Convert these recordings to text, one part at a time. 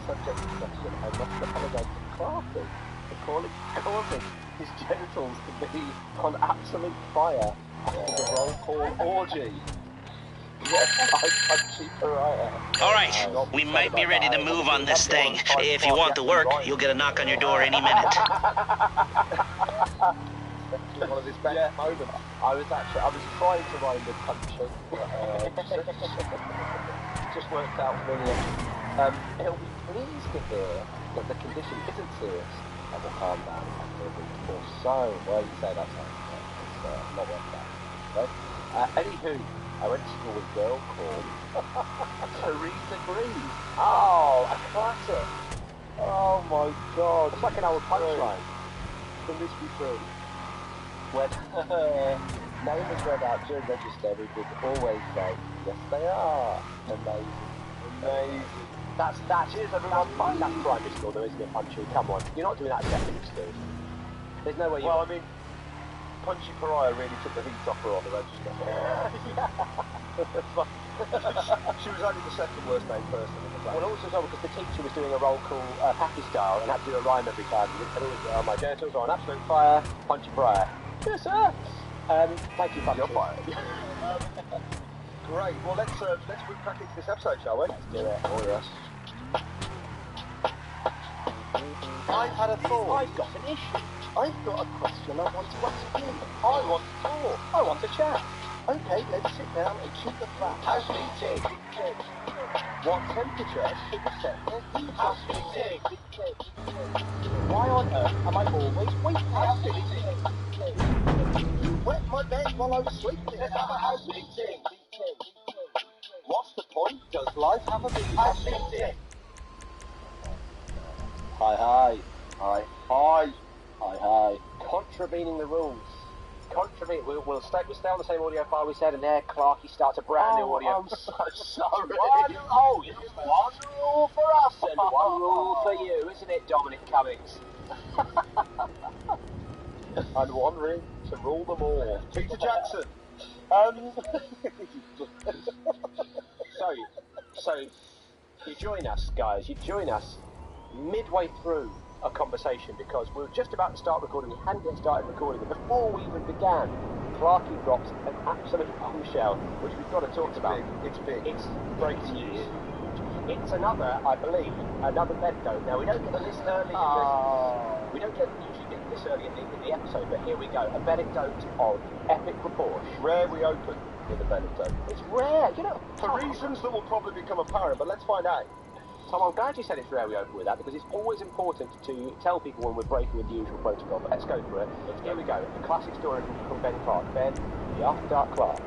subject discussion, I must apologise to Clarky for causing his genitals to be on absolute fire after the roll call orgy. Yes, I punchy pariah. Alright, we might be ready to move on this thing. If you want the work, you'll get a knock on your door any minute. One of his best moments. I was trying to rhyme with punching, but just worked out brilliant. He'll be pleased to hear that the condition isn't serious and will calm down after a week or so. Well, you say that sounds it's not worked out. Right? Anywho, I went to school with a girl called Teresa Green. Oh, a classic. Oh my God. It's like an old punchline. Can this be true? When her name was read out during register, we would always say, yes they are. Amazing. That's primary school though, isn't it, Punchy? Come on, you're not doing that at secondary school. There's no way you... Well, I mean, Punchy Pariah really took the heat off her on the register. She was only the second worst named person in the class. Well, also as well because the teacher was doing a roll call Packy style and had to do a rhyme every time. And it was, my genitals are on absolute fire, Punchy Pariah. Yes, sir. Thank you, Punchy. You're fired. Great. Well, let's move back into this episode, shall we? Let's do it. Oh yes. I've had a thought. I've got an issue. I've got a question I want to ask you. I want to talk. I want to chat. Okay, let's sit down and shoot the facts. How's meeting? What temperature should we set the heat? How's meeting? Why on earth am I always waiting? How's meeting? You wet my bed while I was sleeping. How's meeting? What's the point? Does life have a meaning? How's meeting? Hi. Contravening the rules. We'll stay on the same audio file we said, and there Clarky starts a brand new audio. I'm so sorry. It's one rule for us and one rule for you, isn't it, Dominic Cummings? And one ring to rule them all. Peter Jackson. So you join us, guys. You join us midway through a conversation because we were just about to start recording. We hadn't yet started recording, and before we even began, Clarky drops an absolute bombshell, which we've got to talk about. It's big. It's breaking news. It's another, I believe, another bendict. Now we don't get this early. We don't usually get this early in the episode, but here we go. A bendict of epic proportion. Rare we open with a bendict. It's rare, you know. For reasons that will probably become apparent, but let's find out. Tom, I'm glad you said it's rare we open with that, because it's always important to tell people when we're breaking with the usual protocol, but let's go for it. Here we go. A classic story from Ben Clark. Ben, the After Dark Clark.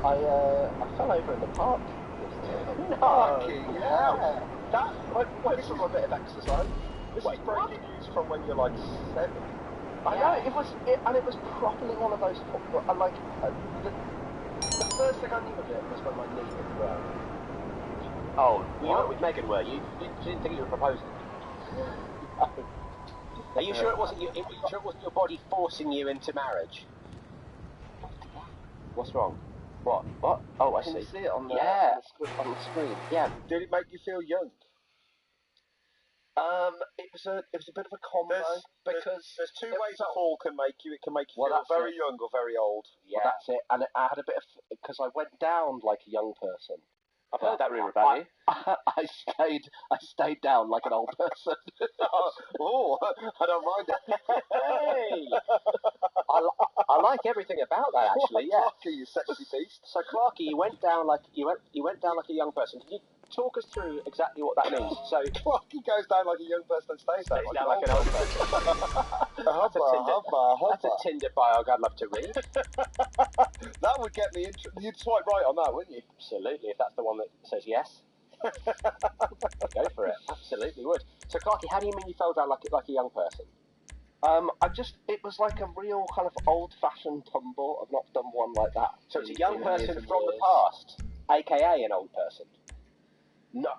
I fell over in the park. Fucking hell. That went from a bit of exercise. This is breaking news from when you're like 7. I know, it was properly one of those, the first thing I knew of it was when my knee hit the ground. Oh, you were with Megan, were you? You didn't think you were proposing? Are you sure it wasn't your body forcing you into marriage? What's wrong? What? Oh, I see. Can you see it on the screen? Yeah. Did it make you feel young? It was a bit of a combo because there's two ways a fall can make you. It can make you feel very young or very old. Yeah, that's it. And I had a bit of because I went down like a young person. I've heard that rumour about you. I stayed down like an old person. Oh, I don't mind it. Hey, I like everything about that actually. Yeah, Clarky, you sexy beast. So Clarky, you went down like a young person. Can you talk us through exactly what that means? So Clarky goes down like a young person and stays down like an old person. That's a Tinder bio I'd love to read. That would get me interested. You'd swipe right on that, wouldn't you? Absolutely, if that's the one that says yes. Go for it. Absolutely would. So Clarky, how do you mean you fell down like a young person? It was like a real kind of old-fashioned tumble. I've not done one like that. So it's a young person from the past, aka an old person. No,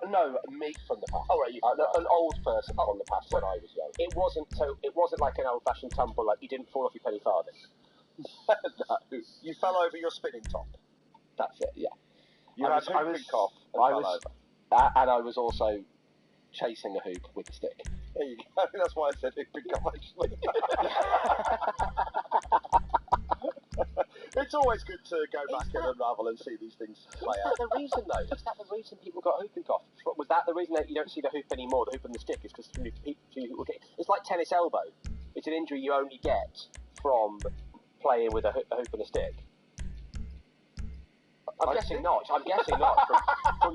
me from the past. Oh right, an old person from the past when I was young. It wasn't like an old-fashioned tumble, like you didn't fall off your penny farthing. No, you fell over your spinning top. That's it. Yeah. You had whooping cough and fell over. And I was also chasing a hoop with a stick. There you go. That's why I said hooping golf, actually. It's always good to go back and unravel and see these things play out. Is that the reason, though? Is that the reason people got hooping cough? Was that the reason that you don't see the hoop anymore? The hoop and the stick is because people get... It's like tennis elbow. It's an injury you only get from playing with a hoop and a stick. I'm guessing not. From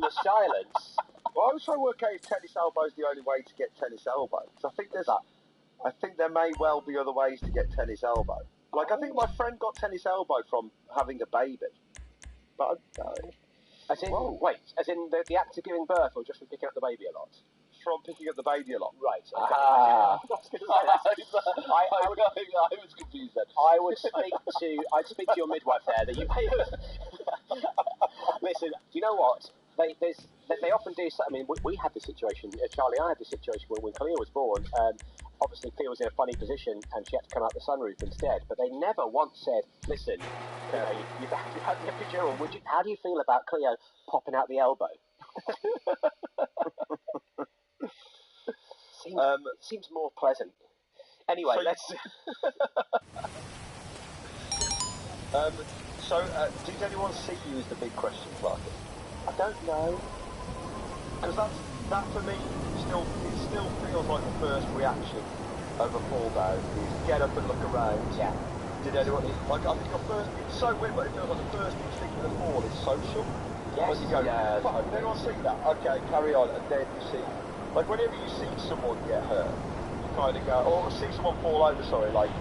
the silence. Well, I was trying to work out if tennis elbow is the only way to get tennis elbow. So I think there may well be other ways to get tennis elbow. Like, I think my friend got tennis elbow from having a baby. But as in the act of giving birth, or just from picking up the baby a lot? From picking up the baby a lot. Right. Okay. I was confused then. I'd speak to your midwife there. That you may have. Listen, do you know what? They often do. I mean, we had this situation. Charlie, I had this situation when Cleo was born. Obviously, Cleo was in a funny position, and she had to come out the sunroof instead. But they never once said, "Listen, you've had the epidural. How do you feel about Cleo popping out the elbow?" Seems more pleasant. Anyway, so let's. Did anyone see you as the big question, Clark? I don't know. Because that for me still feels like the first reaction of a fall down is get up and look around. Yeah. Did anyone I think your first? It's so weird, but it feels like the first instinct of the fall is social. Yes. When you go, yeah. fuck, did anyone see that? Okay, carry on, and then you see, like whenever you see someone get hurt, you kind of go, or see someone fall over. Sorry, like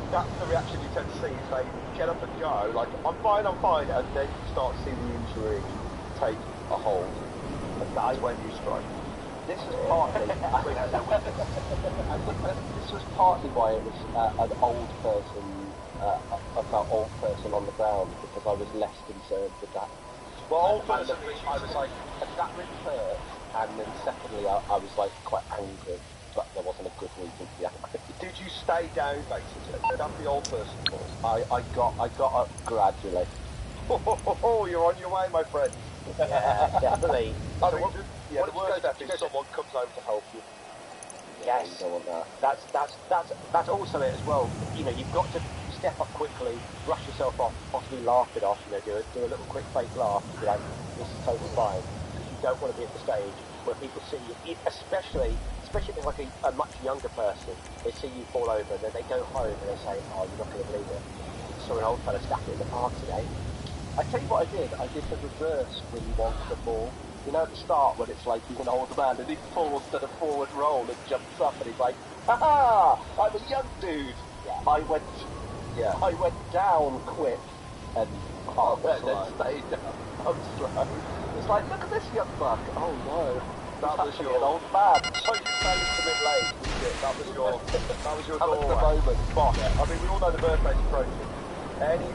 that's the reaction you tend to see. Is they get up and go, like I'm fine, and then you start to see the injury take a hold, and that's when you strike. This was partly. This was partly why it was an old person. I felt old person on the ground because I was less concerned with that. Well, old person. I was like, that really hurt, and then secondly, I was like quite angry, but there wasn't a good reason to be angry. Did you stay down basically? That's the old person voice. I got up gradually. Oh, you're on your way, my friend. Yeah, definitely. I mean, the worst step is someone comes over to help you. Yes, you don't want that. That's also it as well. You know, you've got to step up quickly, brush yourself off, possibly laugh it off. You know, do a little quick fake laugh. Be like, this is totally fine. Because you don't want to be at the stage where people see you, especially if it's like a much younger person. They see you fall over, then they go home and they say, "Oh, you're not going to believe it. Saw an old fella stabbed in the park today." I tell you what I did. I did the reverse when you want the ball. You know, at the start when it's like he's an old man and he falls to the forward roll and jumps up and he's like, "Ha ha! I'm a young dude." Yeah. I went down quick and then stayed down. I'm slow. It's like, look at this young buck. Oh no, that was your an old man. So you say it's the middle age, that was your That was the moment. But I mean, we all know the birthday's approaching. Any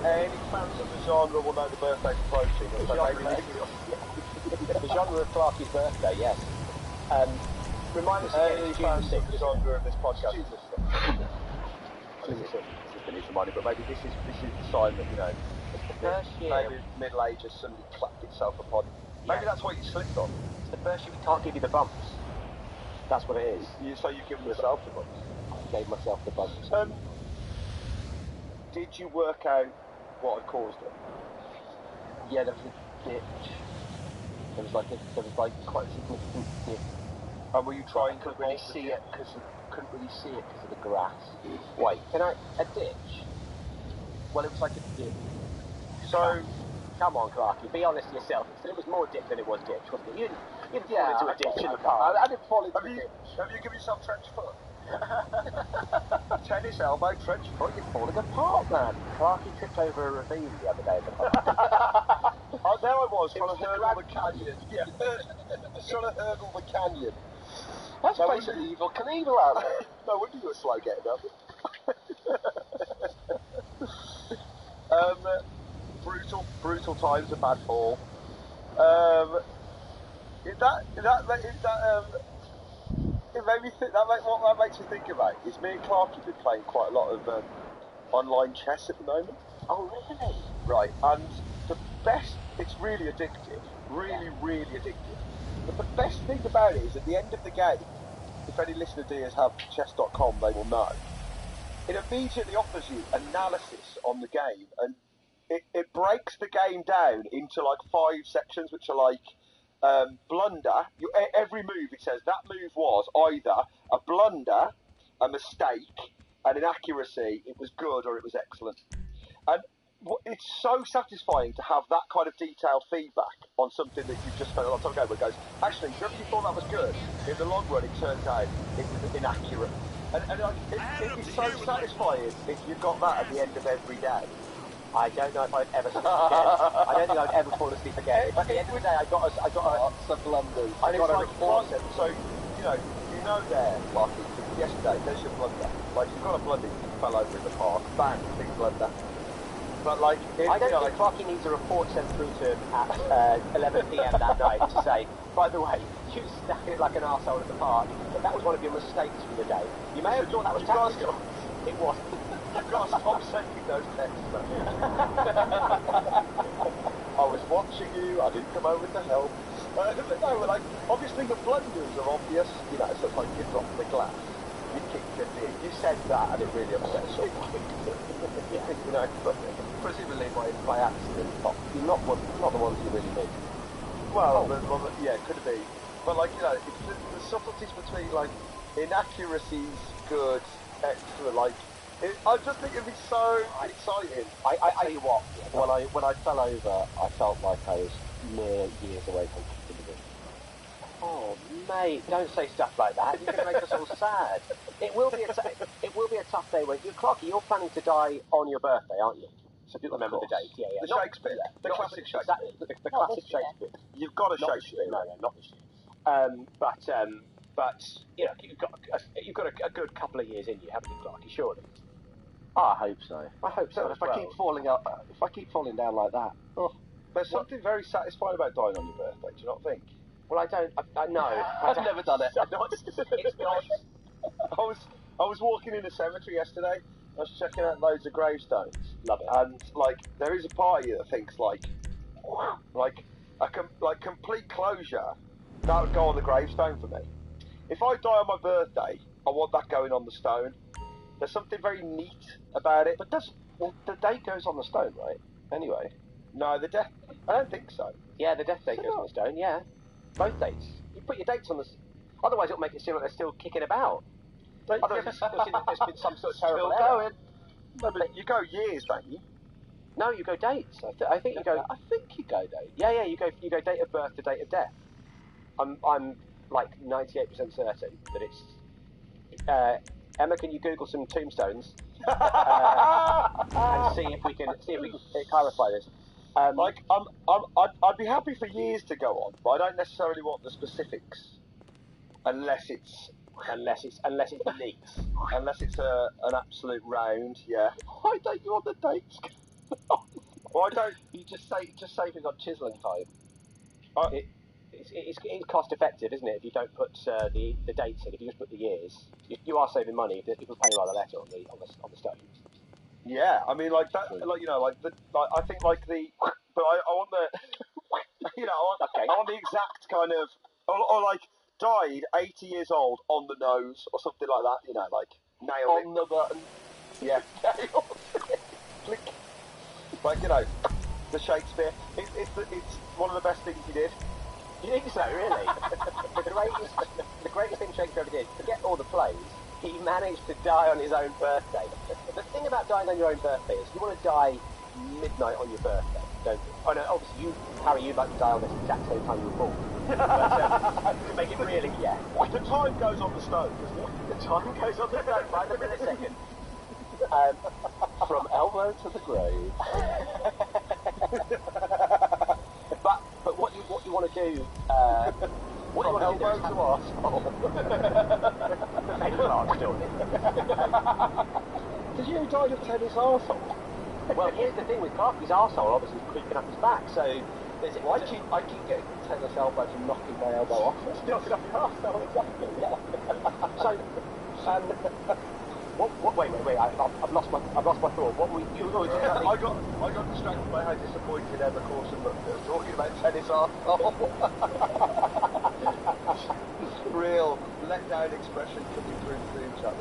fans of the genre will know the birthday's approaching. The genre of Clarky's birthday, yes. Remind us any again, fans of the genre of this podcast. June 6th. Money, but maybe this is the sign that, you know, First year. maybe middle age has suddenly clapped itself upon. Maybe that's what you slipped on. It's the first year we can't give you the bumps. That's what it is. So you've given yourself the bumps. I gave myself the bumps. Did you work out what had caused it? Yeah, there was a ditch. There was like quite a significant dip. And were you trying to couldn't really see it because of the grass. Wait, a ditch? Well, it was like a dip. So, come on, Clarky, be honest to yourself. It was more dip than it was ditch, wasn't it? You didn't fall into a ditch in the park. I didn't fall into a ditch. Have you given yourself trench foot? Tennis elbow, trench foot. You're falling apart, man. Clarky tripped over a ravine the other day at the park. Oh, there I was, trying to hurdle the canyon. Yeah, trying to hurdle the canyon. That's basically Evil Knievel out there. No wonder you were slow getting up. Brutal times, a bad fall. It made me think. What that makes me think about is me and Clark have been playing quite a lot of online chess at the moment. Oh, really? Right, and the best. It's really addictive. Really, really addictive. But the best thing about it is at the end of the game, if any listener dears have chess.com, they will know. It immediately offers you analysis on the game, and it breaks the game down into like 5 sections, which are like blunder. Every move, it says that move was either a blunder, a mistake, an inaccuracy, it was good, or it was excellent. And it's so satisfying to have that kind of detailed feedback on something that you've just spent a lot of time ago, where it goes, actually, whoever you thought that was good, in the long run, it turns out it was inaccurate. And it'd be so satisfying if you got that at the end of every day. I don't know if I'd ever sleep again. I don't think I'd ever fall asleep again. At the end of the day, I got some blunders. And it's like, so, you know there, like, yesterday, there's your blunder. Like, you've got a blunder, you fell over in the park, bang, big blunder. But like, I don't think Clarky needs a report sent through to him at 11 p.m. that night to say, by the way, you snapped like an arsehole at the park, but that was one of your mistakes for the day. You may have thought that was tactical. It wasn't. You've got to stop sending those texts, man. I was watching you, I didn't come over to help. But no, like, obviously the blunders are obvious, so it's like you dropped the glass, you kicked your knee. You said that and it really upset someone. Presumably by accident, not the ones you really need. Well, yeah, could be. But like, it's the subtleties between like inaccuracies, good, excellent, like, I just think it'd be so exciting. I tell you what, when I fell over, I felt like I was mere years away from captivity. Oh, mate, don't say stuff like that. You're going to make us all sad. It will be a tough day when Clarky, you're planning to die on your birthday, aren't you? So people remember the date. Yeah. The Shakespeare. The classic Shakespeare. Exactly, the classic Shakespeare. You've got a Shakespeare. No, not this year. But you've got a good couple of years in you, haven't you, Clarky? Surely. I hope so. I hope so. If I keep falling down like that, there's something very satisfying about dying on your birthday. Do you not think? Well, I don't. No, I've never done it. It's not. I was walking in the cemetery yesterday. I was checking out loads of gravestones. Love it. And like, there is a part of you that thinks like complete closure. That would go on the gravestone for me. If I die on my birthday, I want that going on the stone. There's something very neat about it. But the date goes on the stone, right? Anyway. No, the death. I don't think so. Yeah, the death date goes on the stone. Yeah, both dates. You put your dates on the. Otherwise, it'll make it seem like they're still kicking about. Otherwise, there's been some sort of terrible error. No, but you go years, don't you? No, you go dates. I think you go. I think you go dates. Yeah, you go date of birth to date of death. I'm like 98% certain that it's. Emma, can you Google some tombstones and see if we can clarify this? I'd be happy for years to go on, but I don't necessarily want the specifics, unless it's neat. Unless it's an absolute round, yeah. Why don't you want the dates? Why don't you just say we've got chiselling time? It's cost effective, isn't it? If you don't put the dates in, if you just put the years, you are saving money. People pay by the letter on the stones. Yeah, I mean, like that, I think like the, but I want the, I want the exact kind of, or like died 80 years old on the nose or something like that. Like nailed on the button. Yeah, nailed it. Click. Like the Shakespeare. It's one of the best things he did. You think so, really? the greatest thing Shakespeare ever did, forget all the plays, he managed to die on his own birthday. The thing about dying on your own birthday is you want to die midnight on your birthday, don't you? Oh no, obviously Harry, you'd like to die on the exact same time you were born. But, to make it really, yeah. The time goes on the stone, doesn't it? The time goes on the stone by the millisecond. From elbow to the grave. But what you want to do, what you want elbow to do to arsehole. Did you die of tennis arsehole? Well, here's the thing with Clarky's arsehole, obviously creeping up his back, so I keep getting tennis elbow from knocking my elbow off. Knocking off your arsehole, exactly, yeah. So, wait, I've lost my thought. What were you going to say? I got distracted by how disappointed Emma Corson looked. Talking about tennis arsehole. Real let-down expression coming through the room chat.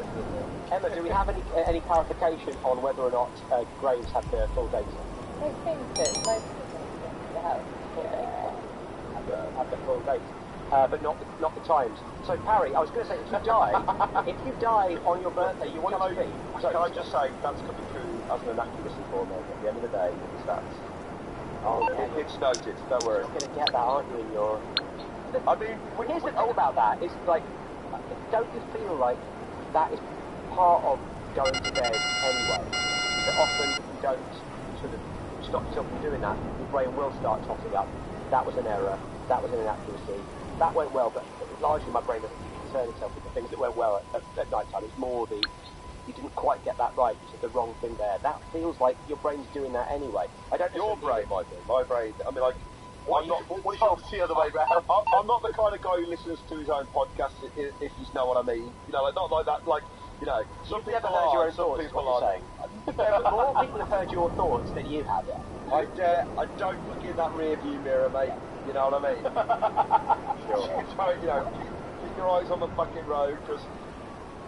Emma, do we have any clarification on whether or not Graves had their full data? I think that most of them seem to have full data. Have the full date, but not the times. So Parry, I was going to say, if you die on your birthday, you want it to be. So can I just say that's coming through as an inaccuracy for me at the end of the day with the stats. Oh, It's noted. Don't worry. You're going to get that, aren't you? In your. I mean, Here's the thing about that. It's like, don't you feel like that is part of going to bed anyway? That often you don't sort of stop yourself from doing that. Your brain will start tossing up. That was an error. That was an inaccuracy. That went well, but largely my brain doesn't concern itself with the things that went well at night time. It's more the you didn't quite get that right. You said the wrong thing there. That feels like your brain's doing that anyway. I don't. Your brain, my brain. I mean, like. I'm not the other way round. I'm not the kind of guy who listens to his own podcast, if you know what I mean. You know, like, not like that. Like, you know, some You've people never heard your own some thoughts. people What are. saying? More people have heard your thoughts than you have. I don't look in that rear view mirror, mate. You know what I mean? So, you know, keep your eyes on the fucking road, because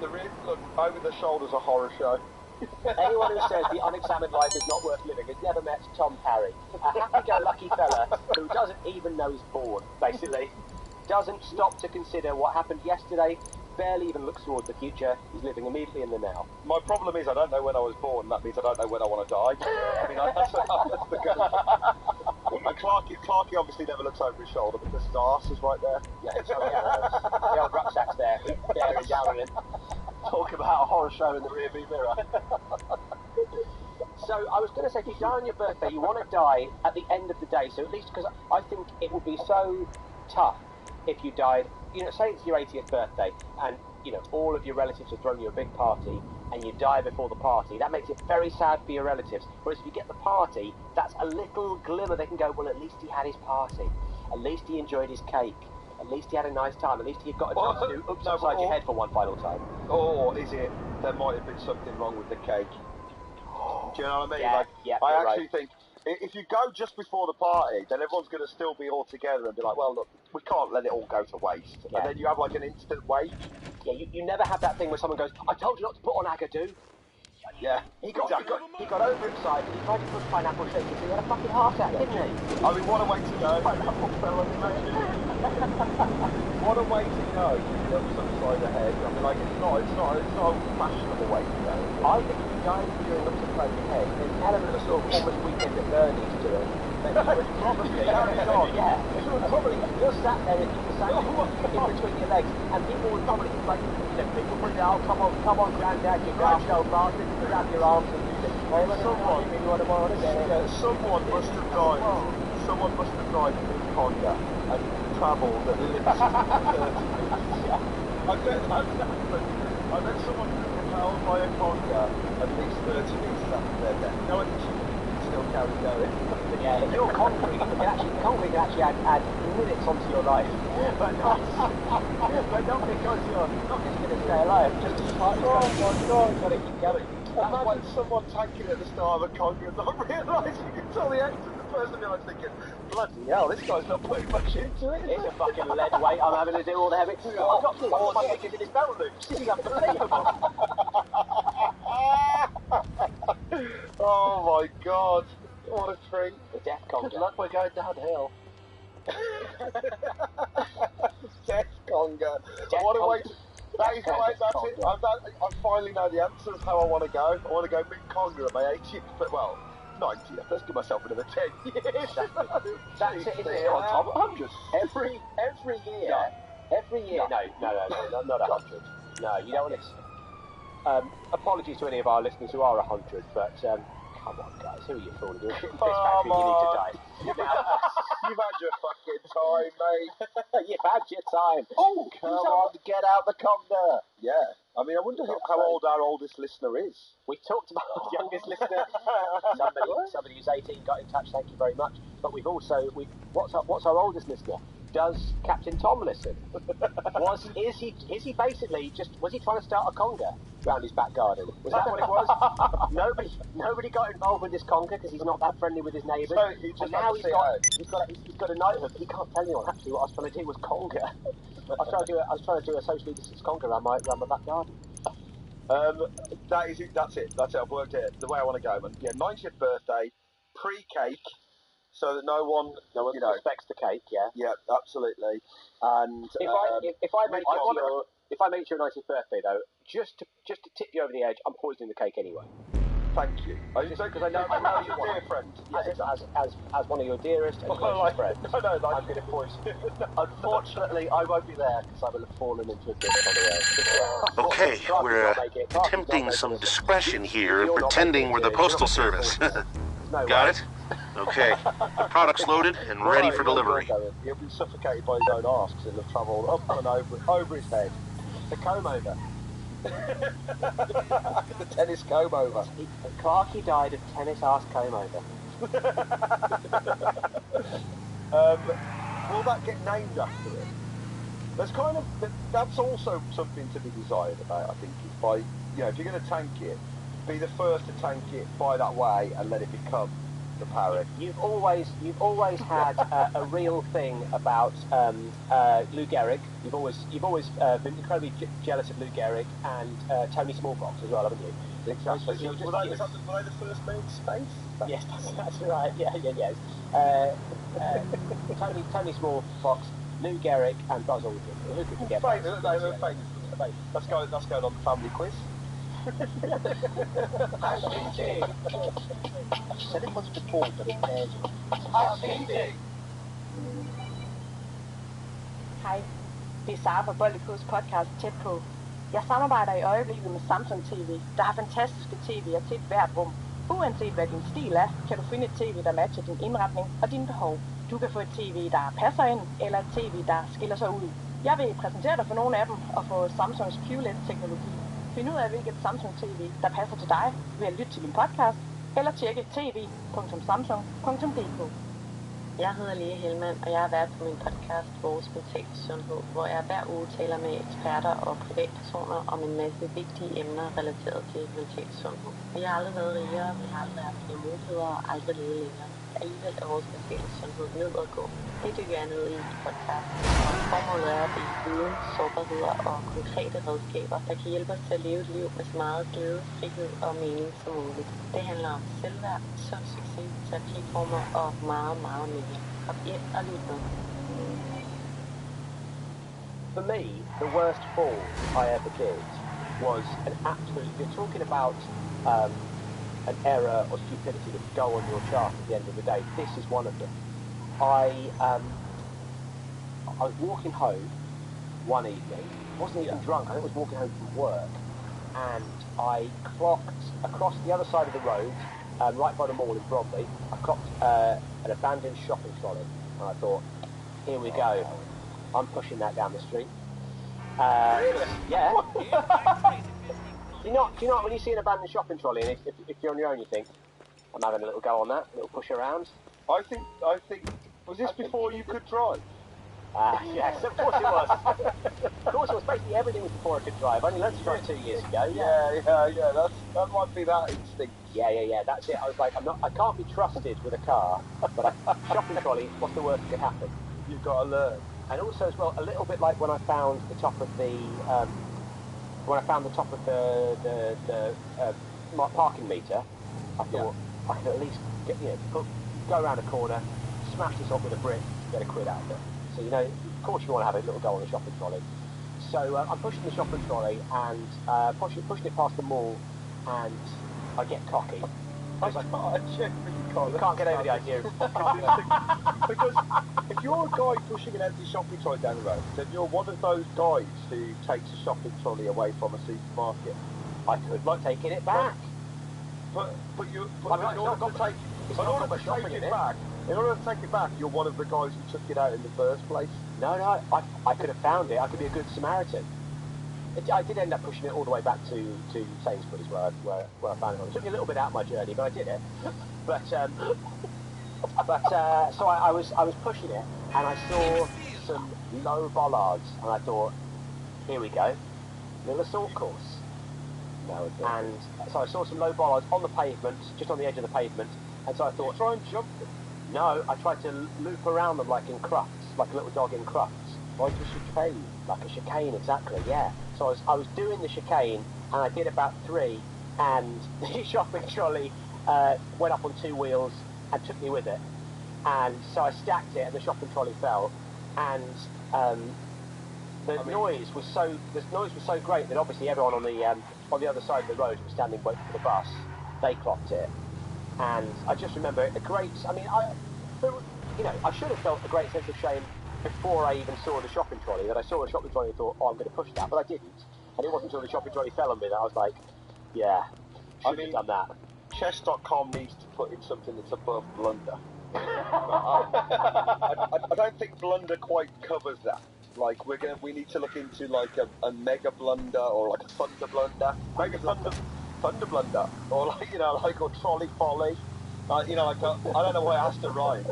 the rear, look, over the shoulder's a horror show. Anyone who says the unexamined life is not worth living has never met Tom Parry, a happy-go-lucky fella who doesn't even know he's born, basically. Doesn't stop to consider what happened yesterday, barely even looks towards the future. He's living immediately in the now. My problem is I don't know when I was born. That means I don't know when I want to die. I mean, that's the good. And Clarky obviously never looks over his shoulder because his arse is right there. Yeah, so the old rucksack's there, bearing down on him. Talk about a horror show in the rearview mirror. So I was going to say, if you die on your birthday, you want to die at the end of the day. So at least, because I think it would be so tough if you died, you know, say it's your 80th birthday, and, you know, all of your relatives have thrown you a big party, and you die before the party. That makes it very sad for your relatives. Whereas if you get the party, that's a little glimmer. They can go, well, at least he had his party. At least he enjoyed his cake. At least he had a nice time. At least he got a chance to do oops upside your head for one final time. Or is it there might have been something wrong with the cake? Do you know what I mean? Yeah, like, yeah, I you're actually think if you go just before the party, then everyone's going to still be all together and be like, well, look, we can't let it all go to waste. Yeah. And then you have like an instant wake. Yeah, you never have that thing where someone goes, I told you not to put on Agadoo. Yeah, He got overexcited. He tried to push pineapple shake until he had a fucking heart attack, didn't he? I mean, what a way to go. What a way to go. The upside ahead. I mean, like, it's not a fashionable way to go. I think if you die during upside your head, there's an element of sort of almost weekend at Bernie's to it. Probably, yeah. You're sat there in between your legs, and people would probably, like, you know, people bring out, come on, granddad, you grouchy old bastard, grab your arms and you say, Someone must have died. Someone must have died in Conga and travelled at least 30 minutes. I bet someone was propelled by a Conga at least 30 minutes after their death. No addition, still carry going. Yeah, if you're concrete, concrete can actually add minutes onto your life, but not because you're not just going to stay alive, just as part of you've got to keep going. Imagine someone tanking at the start of a Conga and not realising it's all the extra. The person behind thinking, bloody hell, this guy's not putting much into it. It's a fucking lead weight, I'm having to do all the heavy. Oh, I've got this, I'm taking in his belt loop. This is unbelievable. Oh my god, what a treat. The death conga. Good luck, we're going downhill. Death Conga. What a way to... That is the way, that's it. I finally know the answer of how I want to go. I want to go Mick Conga at my 80th, but well, 90th. Let's give myself another 10 years. That's it, isn't it? On top of 100. Every year. No. Every year. No, not 100. No, you don't want to... apologies to any of our listeners who are 100, but come on, guys, who are you fooling? You're in this factory, you need to die. You've had your fucking time, mate. You've had your time. Oh, come on, get out the Conga. Yeah. I mean, I wonder how old our oldest listener is. We talked about our youngest listener. Somebody who's 18 got in touch, thank you very much. But we've also, what's our oldest listener? Does Captain Tom listen? Was he basically just, was he trying to start a Conga? round his back garden. Was that what it was? Nobody got involved with this conker because he's not that friendly with his neighbours. So he just and now he's got a knighthood, but he can't tell anyone. Actually, what I was trying to do was conker. I was trying to do a socially distanced conker around my back garden. That's it. I've worked it the way I want to go, man. Yeah, 90th birthday, pre-cake, so that no one respects the cake. Yeah. Yeah, absolutely. And if I make it your 90th birthday though, just to tip you over the edge, I'm poisoning the cake anyway. Thank you. Because I know you're a dear friend. As one of your dearest and closest friends. No, I'm going to poison you. Unfortunately, I won't be there because I will have fallen into a ditch on the road. Okay, we're attempting some discretion here, pretending we're the Postal Service. Got it? Okay. The product's loaded and ready for delivery. He'll be suffocated by his own arse because he'll have travelled up and over his head. The comb over. The tennis comb over. Clarky died of tennis arse comb over. Will that get named after him? That's also something to be desired about, I think, is by, if you're going to tank it, be the first to tank it by that way and let it become the parrot. You've always had a real thing about Lou Gehrig. You've always been incredibly jealous of Lou Gehrig and Tony Smallbox as well, haven't you? Exactly. Were they the first men in space? Yes, that's right. Yeah. Tony Smallbox, Lou Gehrig, and Buzz Aldrin. Who could forget? Famous. Let's go on the family quiz. Said it was before, but it is. Hej, det er Sara fra Bollekods podcast Tæt på. Jeg samarbejder i øjeblikket med Samsung TV, der har fantastiske tv'er til hvert rum. Uanset hvad din stil er, kan du finde et tv, der matcher din indretning og dine behov. Du kan få et tv, der passer ind, eller et tv, der skiller sig ud. Jeg vil præsentere dig for nogle af dem og få Samsungs QLED-teknologi. Find ud af, hvilket Samsung TV, der passer til dig, ved at lytte til min podcast, eller tjekke tv.samsung.dk. Jeg hedder Lea Helmand, og jeg har været på min podcast Vores Mentale Sundhed, hvor jeg hver uge taler med eksperter og privatpersoner om en masse vigtige emner relateret til mental sundhed. Vi har aldrig været rigere, vi har aldrig haft flere muligheder og aldrig levet længere. Alligevel er vores mentale sundhed nedadgående. Det dykker jeg ned i podcasten, og formålet er at dele viden, sårbarheder og konkrete redskaber, der kan hjælpe os til at leve et liv med så meget glæde, frihed og mening som muligt. Det handler om selvværd, sund succes, terapiformer og meget, meget mere. Kom ind og lyt med. For me, the worst fall I ever did was an absolute. You're talking about an error or stupidity that would go on your chart at the end of the day. This is one of them. I was walking home one evening. Wasn't even drunk. I think I was walking home from work, and I clocked across the other side of the road, right by the mall in Bromley. I clocked an abandoned shopping trolley, and I thought, here we go. I'm pushing that down the street. Yeah. Do you know when you see an abandoned shopping trolley, and if you're on your own, you think, I'm having a little go on that, a little push around. I think. Was this before you could drive? Yes, of course it was. Of course it was. Basically everything was before I could drive. I only learned to drive 2 years ago. Yeah. That might be that instinct. Yeah. That's it. I was like, I can't be trusted with a car, but a shopping trolley. What's the worst that could happen? You've got to learn. And also as well, a little bit like when I found the top of the parking meter, I thought I could at least go around a corner, smash this off with a brick, get a quid out of it. So of course you want to have a little go on the shopping trolley. So I'm pushing the shopping trolley and pushing it past the mall, and I get cocky. I was like, you can't get over the idea of because if you're a guy pushing an empty shopping trolley down the road, then you're one of those guys who takes a shopping trolley away from a supermarket. I could like taking it back. But in order to take it back, you're one of the guys who took it out in the first place. No, I could have found it. I could be a good Samaritan. I did end up pushing it all the way back to Sainsbury's where I found it. It took me a little bit out of my journey, but I did it. But so I was pushing it, and I saw some low bollards, and I thought, here we go, little assault course. No, and so I saw some low bollards on the pavement, just on the edge of the pavement, and so I thought, try and jump them. no, I tried to loop around them like in crufts, like a little dog in crufts. Like a chicane. Like a chicane, exactly, yeah. So I was doing the chicane, and I did about 3, and the shopping trolley went up on 2 wheels and took me with it. And so I stacked it, and the shopping trolley fell, and the noise was so great that obviously everyone on the other side of the road who was standing waiting for the bus, they clocked it. And I just remember a great, I should have felt a great sense of shame before I even saw the shopping trolley, that I saw a shopping trolley and thought, oh, I'm going to push that, but I didn't. And it wasn't until the shopping trolley fell on me that I was like, yeah, should have done that. Chess.com needs to put in something that's above blunder. I don't think blunder quite covers that. Like, we need to look into like a mega blunder or like a thunder blunder. Maybe thunder blunder, or like, or trolley folly. I don't know why it has to rhyme.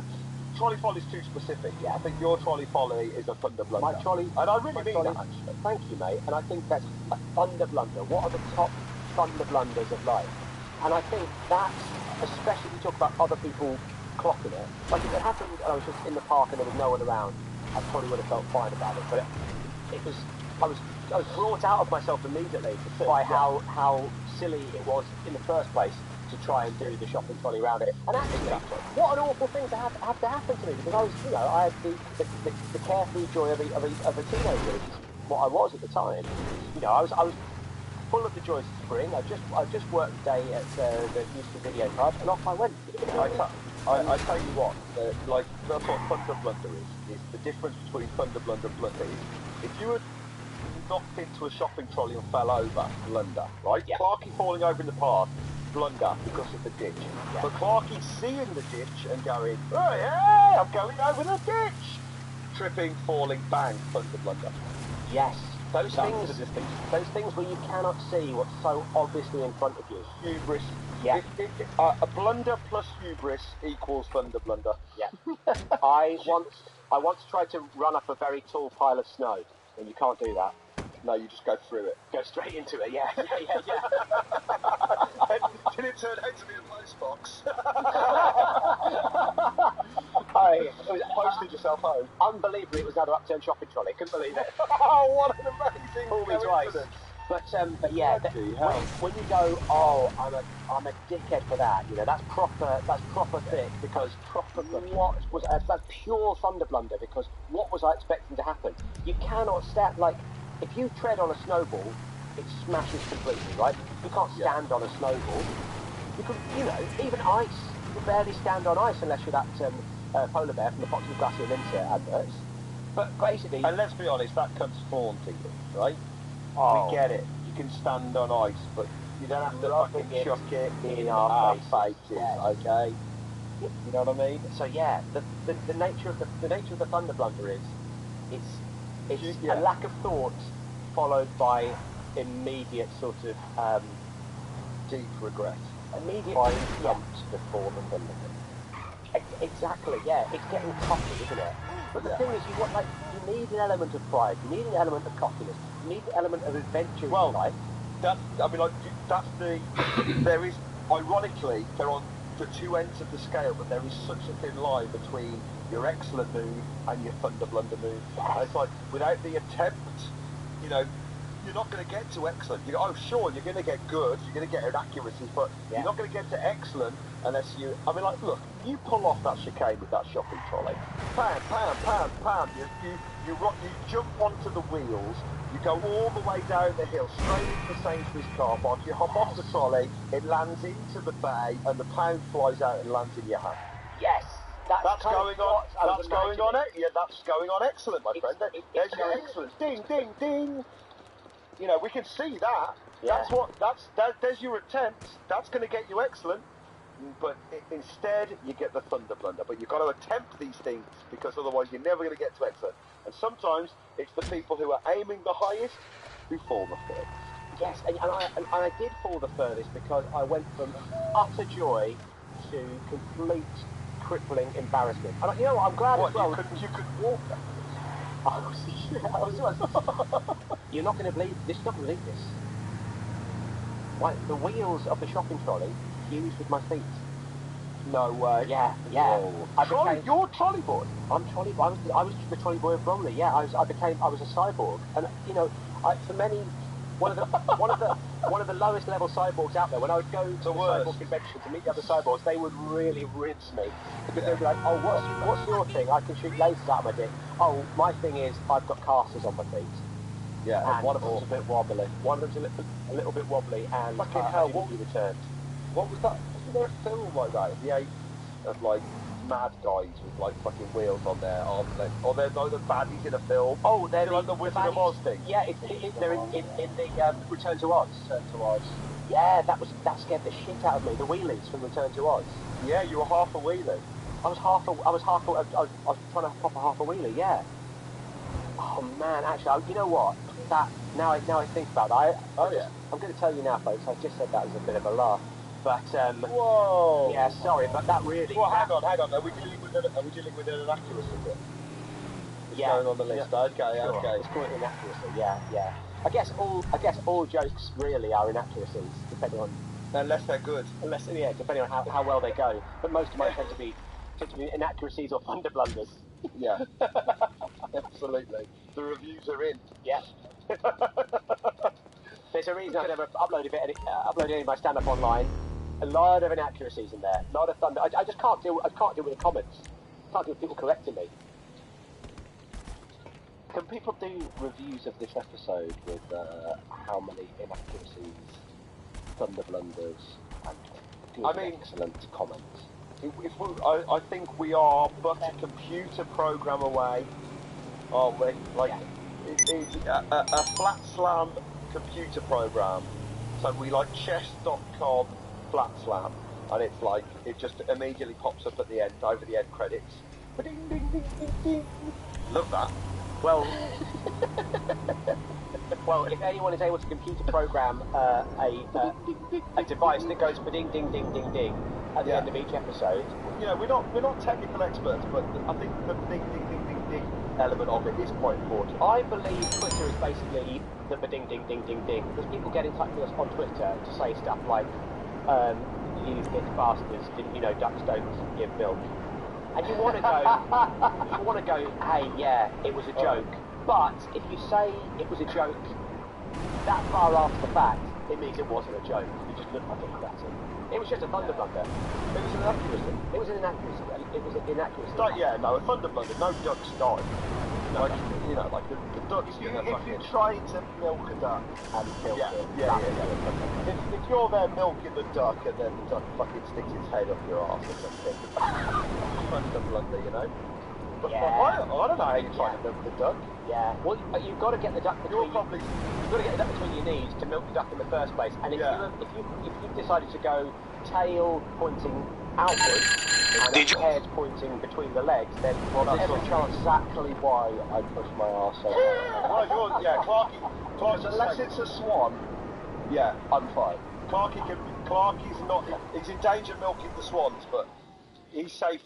Trolley folly is too specific. Yeah, I think your trolley folly is a thunder blunder. My trolley, and I really mean trolley, that, actually. Thank you, mate. And I think that's a thunder blunder. What are the top thunder blunders of life? And I think that's, especially if you talk about other people clocking it. Like if it happened and I was just in the park and there was no one around, I probably would have felt fine about it. But I was brought out of myself immediately by how silly it was in the first place to try and do the shopping trolley around it. And actually, what an awful thing to have to happen to me, because I was, I had the carefree joy of a teenager, which is what I was at the time. I was full of the joys of spring. I just worked a day at the Houston Video Club, and off I went. I tell you what, like that's what thunder blunder is the difference between thunder blunder and blunder. If you had knocked into a shopping trolley and fell over, blunder, right? Yeah. Clarky falling over in the path, blunder because of the ditch. Yeah. But Clarky seeing the ditch and going, oh yeah, I'm going over the ditch, tripping, falling, bang, thunder blunder. Yes. Those things where you cannot see what's so obviously in front of you. Hubris. Yeah. A blunder plus hubris equals thunder blunder. Yeah. I once tried to run up a very tall pile of snow, and you can't do that. No, you just go through it. Go straight into it, yeah. Did it turn out to be a post box? Posted yourself home. Unbelievably, it was another upturned shopping trolley. Couldn't believe it. Oh, what an amazing Pulled me twice. But yeah, when you go, oh, I'm a dickhead for that. That's proper thick, because that's pure thunder blunder. Because what was I expecting to happen? You cannot stand, like, if you tread on a snowball, it smashes completely, right? You can't stand on a snowball. You could, even ice. You barely stand on ice unless you're that polar bear from the Fox and Glacier Linter adverts. But basically, and let's be honest, that comes haunting, right? Oh. We get it. You can stand on ice, but you don't have to fucking chuck it in our faces, okay? You know what I mean? So yeah, the nature of the thunder blunder is it's a lack of thought followed by immediate sort of deep regret. Immediate jumped before the thunder. Exactly, yeah. It's getting cocky, isn't it? But the thing is, you need an element of pride. You need an element of cockiness. You need an element of adventure in life. There is, ironically, they're on the two ends of the scale, but there is such a thin line between your excellent move and your thunder blunder move. And it's like, without the attempt, you're not going to get to excellent. Sure, you're going to get good, you're going to get accuracies, but you're not going to get to excellent unless you, look, you pull off that chicane with that shopping trolley, pam, pam, pam, pam, you jump onto the wheels, you go all the way down the hill, straight into Sainsbury's car park, you hop off the trolley, it lands into the bay, and the pound flies out and lands in your hand. Yes! That's going on. That's going on. Yeah, that's going on excellent, my friend. There's your excellence. Ding, ding, ding. We can see that. Yeah. There's your attempt. That's going to get you excellent. But instead, you get the thunder blunder. But you've got to attempt these things, because otherwise you're never going to get to excellent. And sometimes it's the people who are aiming the highest who fall the furthest. Yes, and I did fall the furthest because I went from utter joy to complete crippling embarrassment. And I'm glad as well. You could walk that. You're not going to believe this. You're not going to believe this. the wheels of the shopping trolley fused with my feet. No way. Yeah. You're trolley boy. I'm trolley boy. I was the trolley boy of Bromley. Yeah, I was a cyborg, and for many, one of the lowest level cyborgs out there. When I would go to the cyborg convention to meet the other cyborgs, they would really rinse me because they'd be like, "Oh, what's your thing? I can shoot lasers out of my dick. Oh, my thing is I've got casters on my feet." Yeah, and one of them's a bit wobbly. One of them's a little bit wobbly, and fucking hell, what was returned? What was that? Wasn't there a film like that in the 80s of like mad guys with like fucking wheels on their arms and legs? Or they're like the baddies in a film? Oh, they're like the Wizard of Oz thing. Yeah, they're in the Return to Oz. Return to Oz. Yeah, that scared the shit out of me. The wheelies from Return to Oz. Yeah, you were half a wheelie. I was trying to pop a half a wheelie. Yeah. Oh man, actually, you know what? Now I think about it. I'm going to tell you now, folks. I just said that as a bit of a laugh. But, whoa! Yeah, sorry, but that really... Well, hang on. Are we dealing with an inaccuracy bit? Yeah. Going on the list. Yeah. Okay. It's called inaccuracy, yeah. I guess all jokes really are inaccuracies, depending on... Unless they're good. Depending on how well they go. But most of mine tend to be inaccuracies or thunder blunders. Yeah. Absolutely. The reviews are in. Yeah. There's a reason I've never uploaded any of my stand-up online. A lot of inaccuracies in there. A lot of thunder. I just can't deal with the comments. Can't deal with people correcting me. Can people do reviews of this episode with how many inaccuracies, thunder blunders, and excellent comments? I think we are but a computer program away, aren't we? Like, it's a flat slam computer program. So we like chess.com flat slam, and it's like, it just immediately pops up at the end, over the end credits. Ding, ding, ding, ding, ding. Love that. Well, if anyone is able to computer program a device that goes ding ding ding ding ding at the end of each episode. You know, we're not technical experts, but I think the ding ding ding ding ding element of it is quite important. I believe Twitter is basically the ding ding ding ding ding, because people get in touch with us on Twitter to say stuff like, "You bitch bastards, didn't you know ducks don't give milk?" And you want to go, hey, yeah, it was a joke. But if you say it was a joke that far after the fact, it means it wasn't a joke. You just look like it. That's it. It was just a thunder blunder. It was an inaccuracy. It was an inaccuracy. A thunder blunder. No ducks died. Like, you know, like the ducks. If you try to milk a duck and kill it, if you're there milking the duck and then the duck fucking sticks its head up your arse or something, thunder blunder, you know. But I don't know how you try to milk the duck. Yeah. Well, you've got to get the duck between. You've got to get the duck between your knees to milk the duck in the first place. And if you've decided to go tail pointing outwards and head pointing between the legs, then every chance exactly why I push my arse over. Clarky, unless it's a swan, I'm fine. He's in danger of milking the swans, but he's safe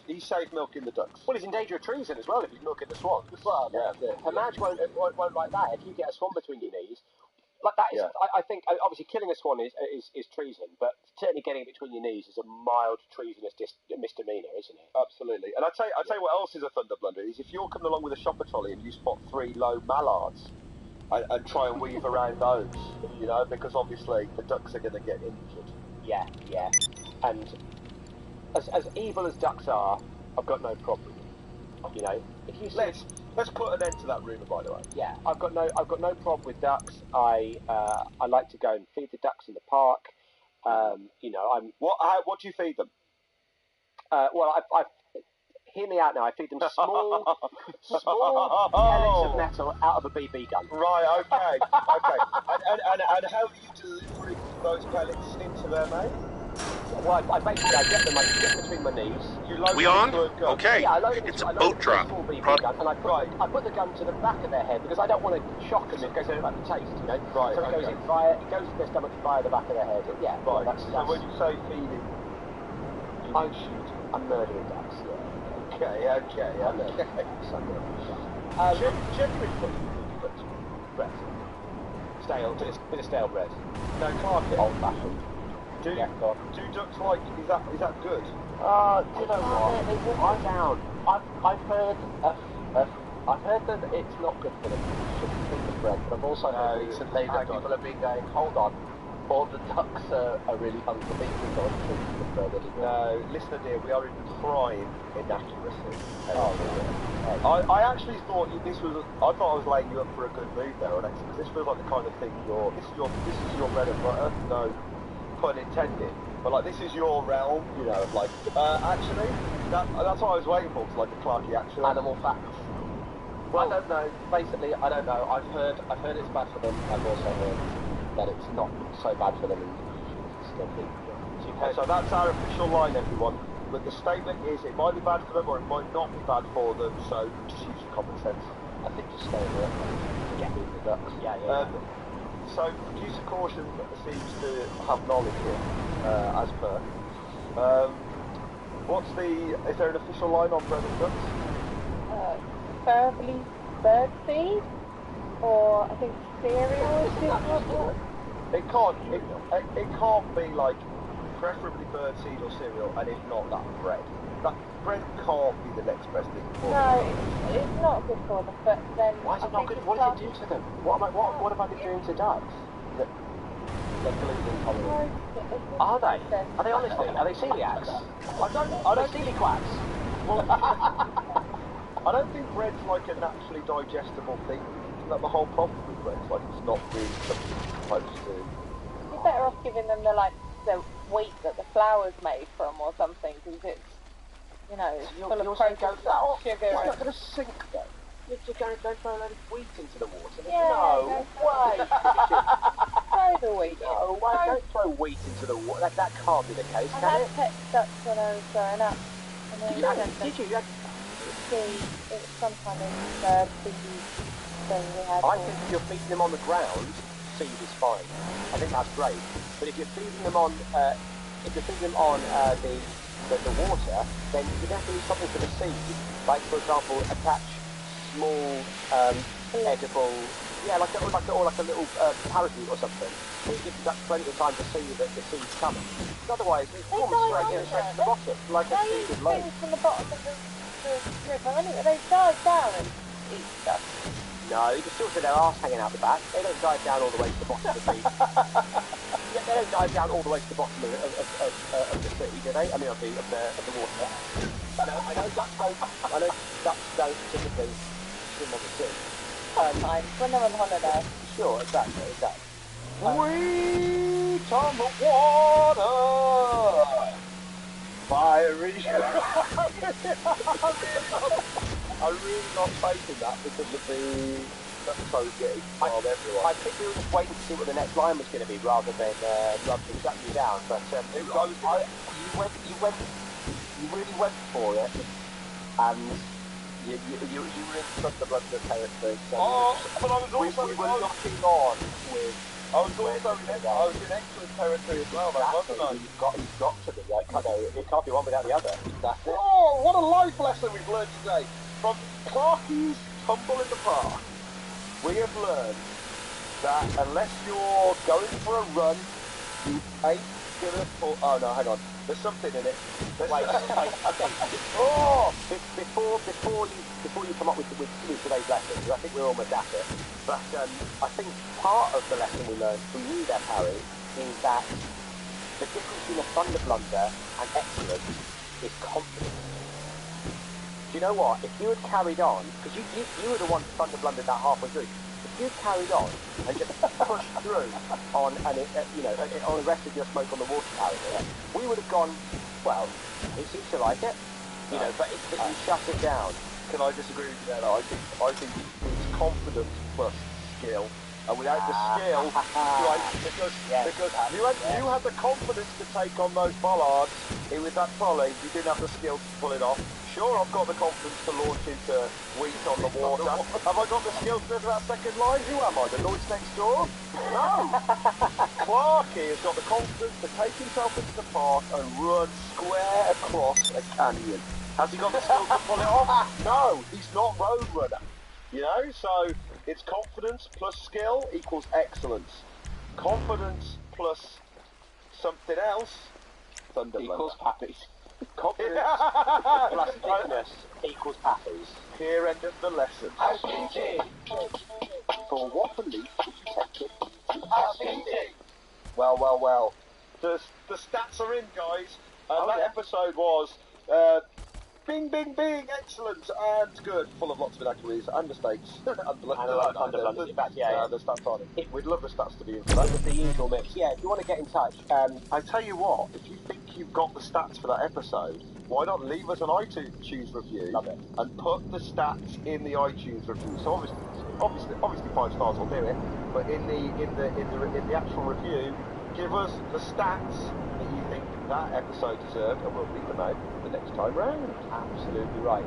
milking the ducks. Well, he's in danger of treason as well if he's milking the swans. Well, a match won't like that. If you get a swan between your knees, like that is, I think, obviously killing a swan is treason, but certainly getting it between your knees is a mild treasonous misdemeanor, isn't it? Absolutely. And I tell you what else is a thunder blunder is if you're coming along with a shopper trolley and you spot 3 low mallards and try and weave around those, you know, because obviously the ducks are going to get injured. Yeah. And as evil as ducks are, I've got no problem. You know, if you let's put an end to that rumour, by the way. Yeah, I've got no problem with ducks. I like to go and feed the ducks in the park. You know, what do you feed them? Well, I hear me out now. I feed them small pellets of metal out of a BB gun. Right. Okay. And how are you delivering those pellets into their mate? Well, I get between my knees. We on? Okay. Yeah, It's a boat drop. Gun, and I put the gun to the back of their head because I don't want to shock them. It goes over like the taste, you know. Right. So it goes to their stomach via the back of their head. Yeah. Right. That's so when you say feeding, I'm murdering ducks. Yeah. Okay. Genuine stale bread. No, Clarky. Old fashioned. Do ducks like? Is that good? Do you know what? They walk down. I've heard that it's not good for them to eat the bread, but I've also heard recently that people have been going, hold on, all the ducks are really hungry, we've got to treat the bread anymore. No, listener dear, we are in prime inaccuracy. Oh, really? I actually thought this was. I thought I was laying you up for a good move there, Alex, because this feels like the kind of thing this is your bread and butter. No pun intended. But like, this is your realm, you know. Like, actually, that's what I was waiting for. It's like a Clarky action. Animal facts. Well, I don't know. Basically, I don't know. I've heard it's bad for them. I've also heard that it's not so bad for them and still keep them. Okay, so that's our official line, everyone. But the statement is, it might be bad for them or it might not be bad for them. So just use your common sense. I think just stay with it. Get rid of the ducks. Yeah. So producer caution seems to have knowledge here, as per. Is there an official line on bread and ducks? Preferably bird seed, or I think cereal is good. It can't be like preferably bird seed or cereal, and if not, that bread. That bread can't be the next best thing for them. No, it's not good for them, but then... Why is it not good? What does it do to them? What have I been doing to ducks? They're gluten intolerant. Are they? Are they honestly? Are they celiacs? I don't Celiac quacks? Well, I don't think bread's like a naturally digestible thing. Isn't that the whole problem with bread? Like, it's not really something you're supposed to. You're better off giving them the wheat that the flour's made from or something, because it's, you know, full of processed sugar. It's not going to sink though. You're going to go throw a load of wheat into the water. Yeah, no way! Throw the wheat in. No way, don't throw wheat into the water. That can't be the case, I can had it? pet ducks when I was growing up. And then Did you? it was some kind of thingy thing we had. I think if you're feeding them on the ground, seed is fine. I think that's great. But if you're feeding them on, the water, then you definitely need something for the seed. Like, for example, attach small edible, like a little parachute or something. So you give the ducks plenty of time to see that the seed's coming. Otherwise, it's almost straight to the bottom, like a seed with loads. Things from the bottom of the river, anyway, they dive down and eat stuff. No, you can still see their arse hanging out the back. They don't dive down all the way to the bottom of the sea. They don't dive down all the way to the bottom of the sea, do they? I mean, of the water. I know ducks don't typically swim on the sea. Sometimes, when they're on holiday. Sure, exactly. Sweet on the water, fiery. I'm really not taking that because of the so getting from everyone. I think we were just waiting to see what the next line was going to be rather than shutting you down. But you really went for it, and you really took the blood to the territory. So but I was also we were locking on with. I was in excellent territory as well, wasn't I? You've got to be. It can't be one without the other. That's it. Oh, what a life lesson we've learned today. From Clarky's Tumble in the Park, we have learned that unless you're going for a run, you ain't gonna pull... Oh no, hang on. There's something in it. Wait, okay. Oh! Before you come up with today's lesson, because I think we're almost at it, but I think part of the lesson we learned from you there, Harry, is that the difference between a thunder blunder and excellence is confidence. Do you know what? If you had carried on, because you were the one who thunder blundered that halfway through, if you had carried on and just pushed through on on the rest of your smoke on the water carrier, we would have gone, well, he seems to like it, but you shut it down. Can I disagree with you there? I think it's confidence plus skill. And without the skill, right, because you had the confidence to take on those bollards with that trolley, you didn't have the skill to pull it off. Sure, I've got the confidence to launch into wheat on the water. Have I got the skill to go to that second line? Who am I, the Lloyd's next door? No! Clarky has got the confidence to take himself into the park and run square across a canyon. Has he got the skill to pull it off? No, he's not road runner. So It's confidence plus skill equals excellence. Confidence plus something else, Thunderland. Equals pappies. Confidence plus thickness equals pappies. Here endeth the lesson. For what belief would you take it? Well. The stats are in, guys. That episode was bing, bing, bing, excellent and good, full of lots of inaccuracies and mistakes. The stats on it. We'd love the stats to be in for that. It was the usual mix. Yeah, if you want to get in touch, I tell you what, if you think you've got the stats for that episode, why not leave us an iTunes review? Love it. And put the stats in the iTunes review. So obviously 5 stars will do it, but in the actual review, give us the stats that you think that episode deserved, and we'll read them out the next time round. absolutely right.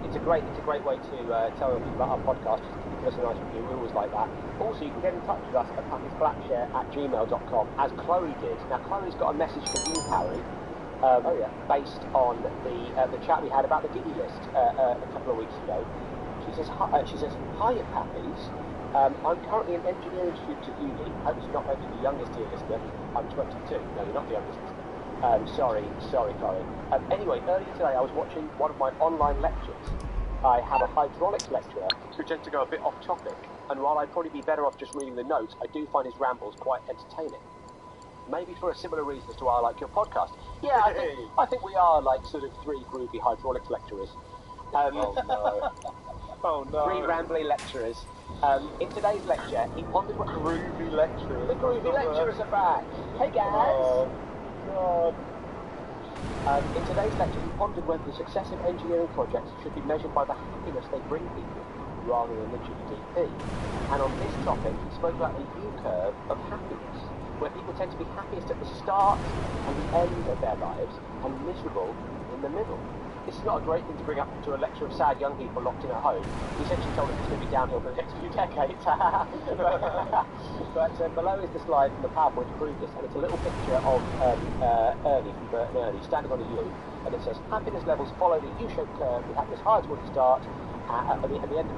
It's a great way to tell people about our podcast. Just give us a nice review. We always like that. Also, you can get in touch with us at pappysflatshare@gmail.com, as Chloe did. Now, Chloe's got a message for you, Harry. Based on the chat we had about the giddy list a couple of weeks ago. She says, "Hiya, Pappies. I'm currently an engineering student at uni. I hope it's not maybe the youngest here listener. I'm 22. No, you're not the youngest listener. Sorry, Chloe. Anyway, earlier today I was watching one of my online lectures. I had a hydraulics lecturer who tends to go a bit off topic, and while I'd probably be better off just reading the notes, I do find his rambles quite entertaining. Maybe for a similar reason as to why I like your podcast. Yeah, I think we are like sort of 3 groovy hydraulics lecturers. Oh no. 3 rambly lecturers. In today's lecture, he pondered what Groovy lecturers. the groovy lecturers are back. Hey guys! Oh, God. In today's lecture, he pondered whether the success of engineering projects should be measured by the happiness they bring people, rather than the GDP. And on this topic, he spoke about the U-curve of happiness, where people tend to be happiest at the start and the end of their lives, and miserable in the middle. This is not a great thing to bring up to a lecture of sad young people locked in at home. He essentially told them it's going to be downhill for the next few decades. But below is the slide from the PowerPoint to prove this, and it's a little picture of Ernie from Bert and Ernie standing on a U, and it says, happiness levels follow the U-shaped curve with happiness higher towards the start, at the end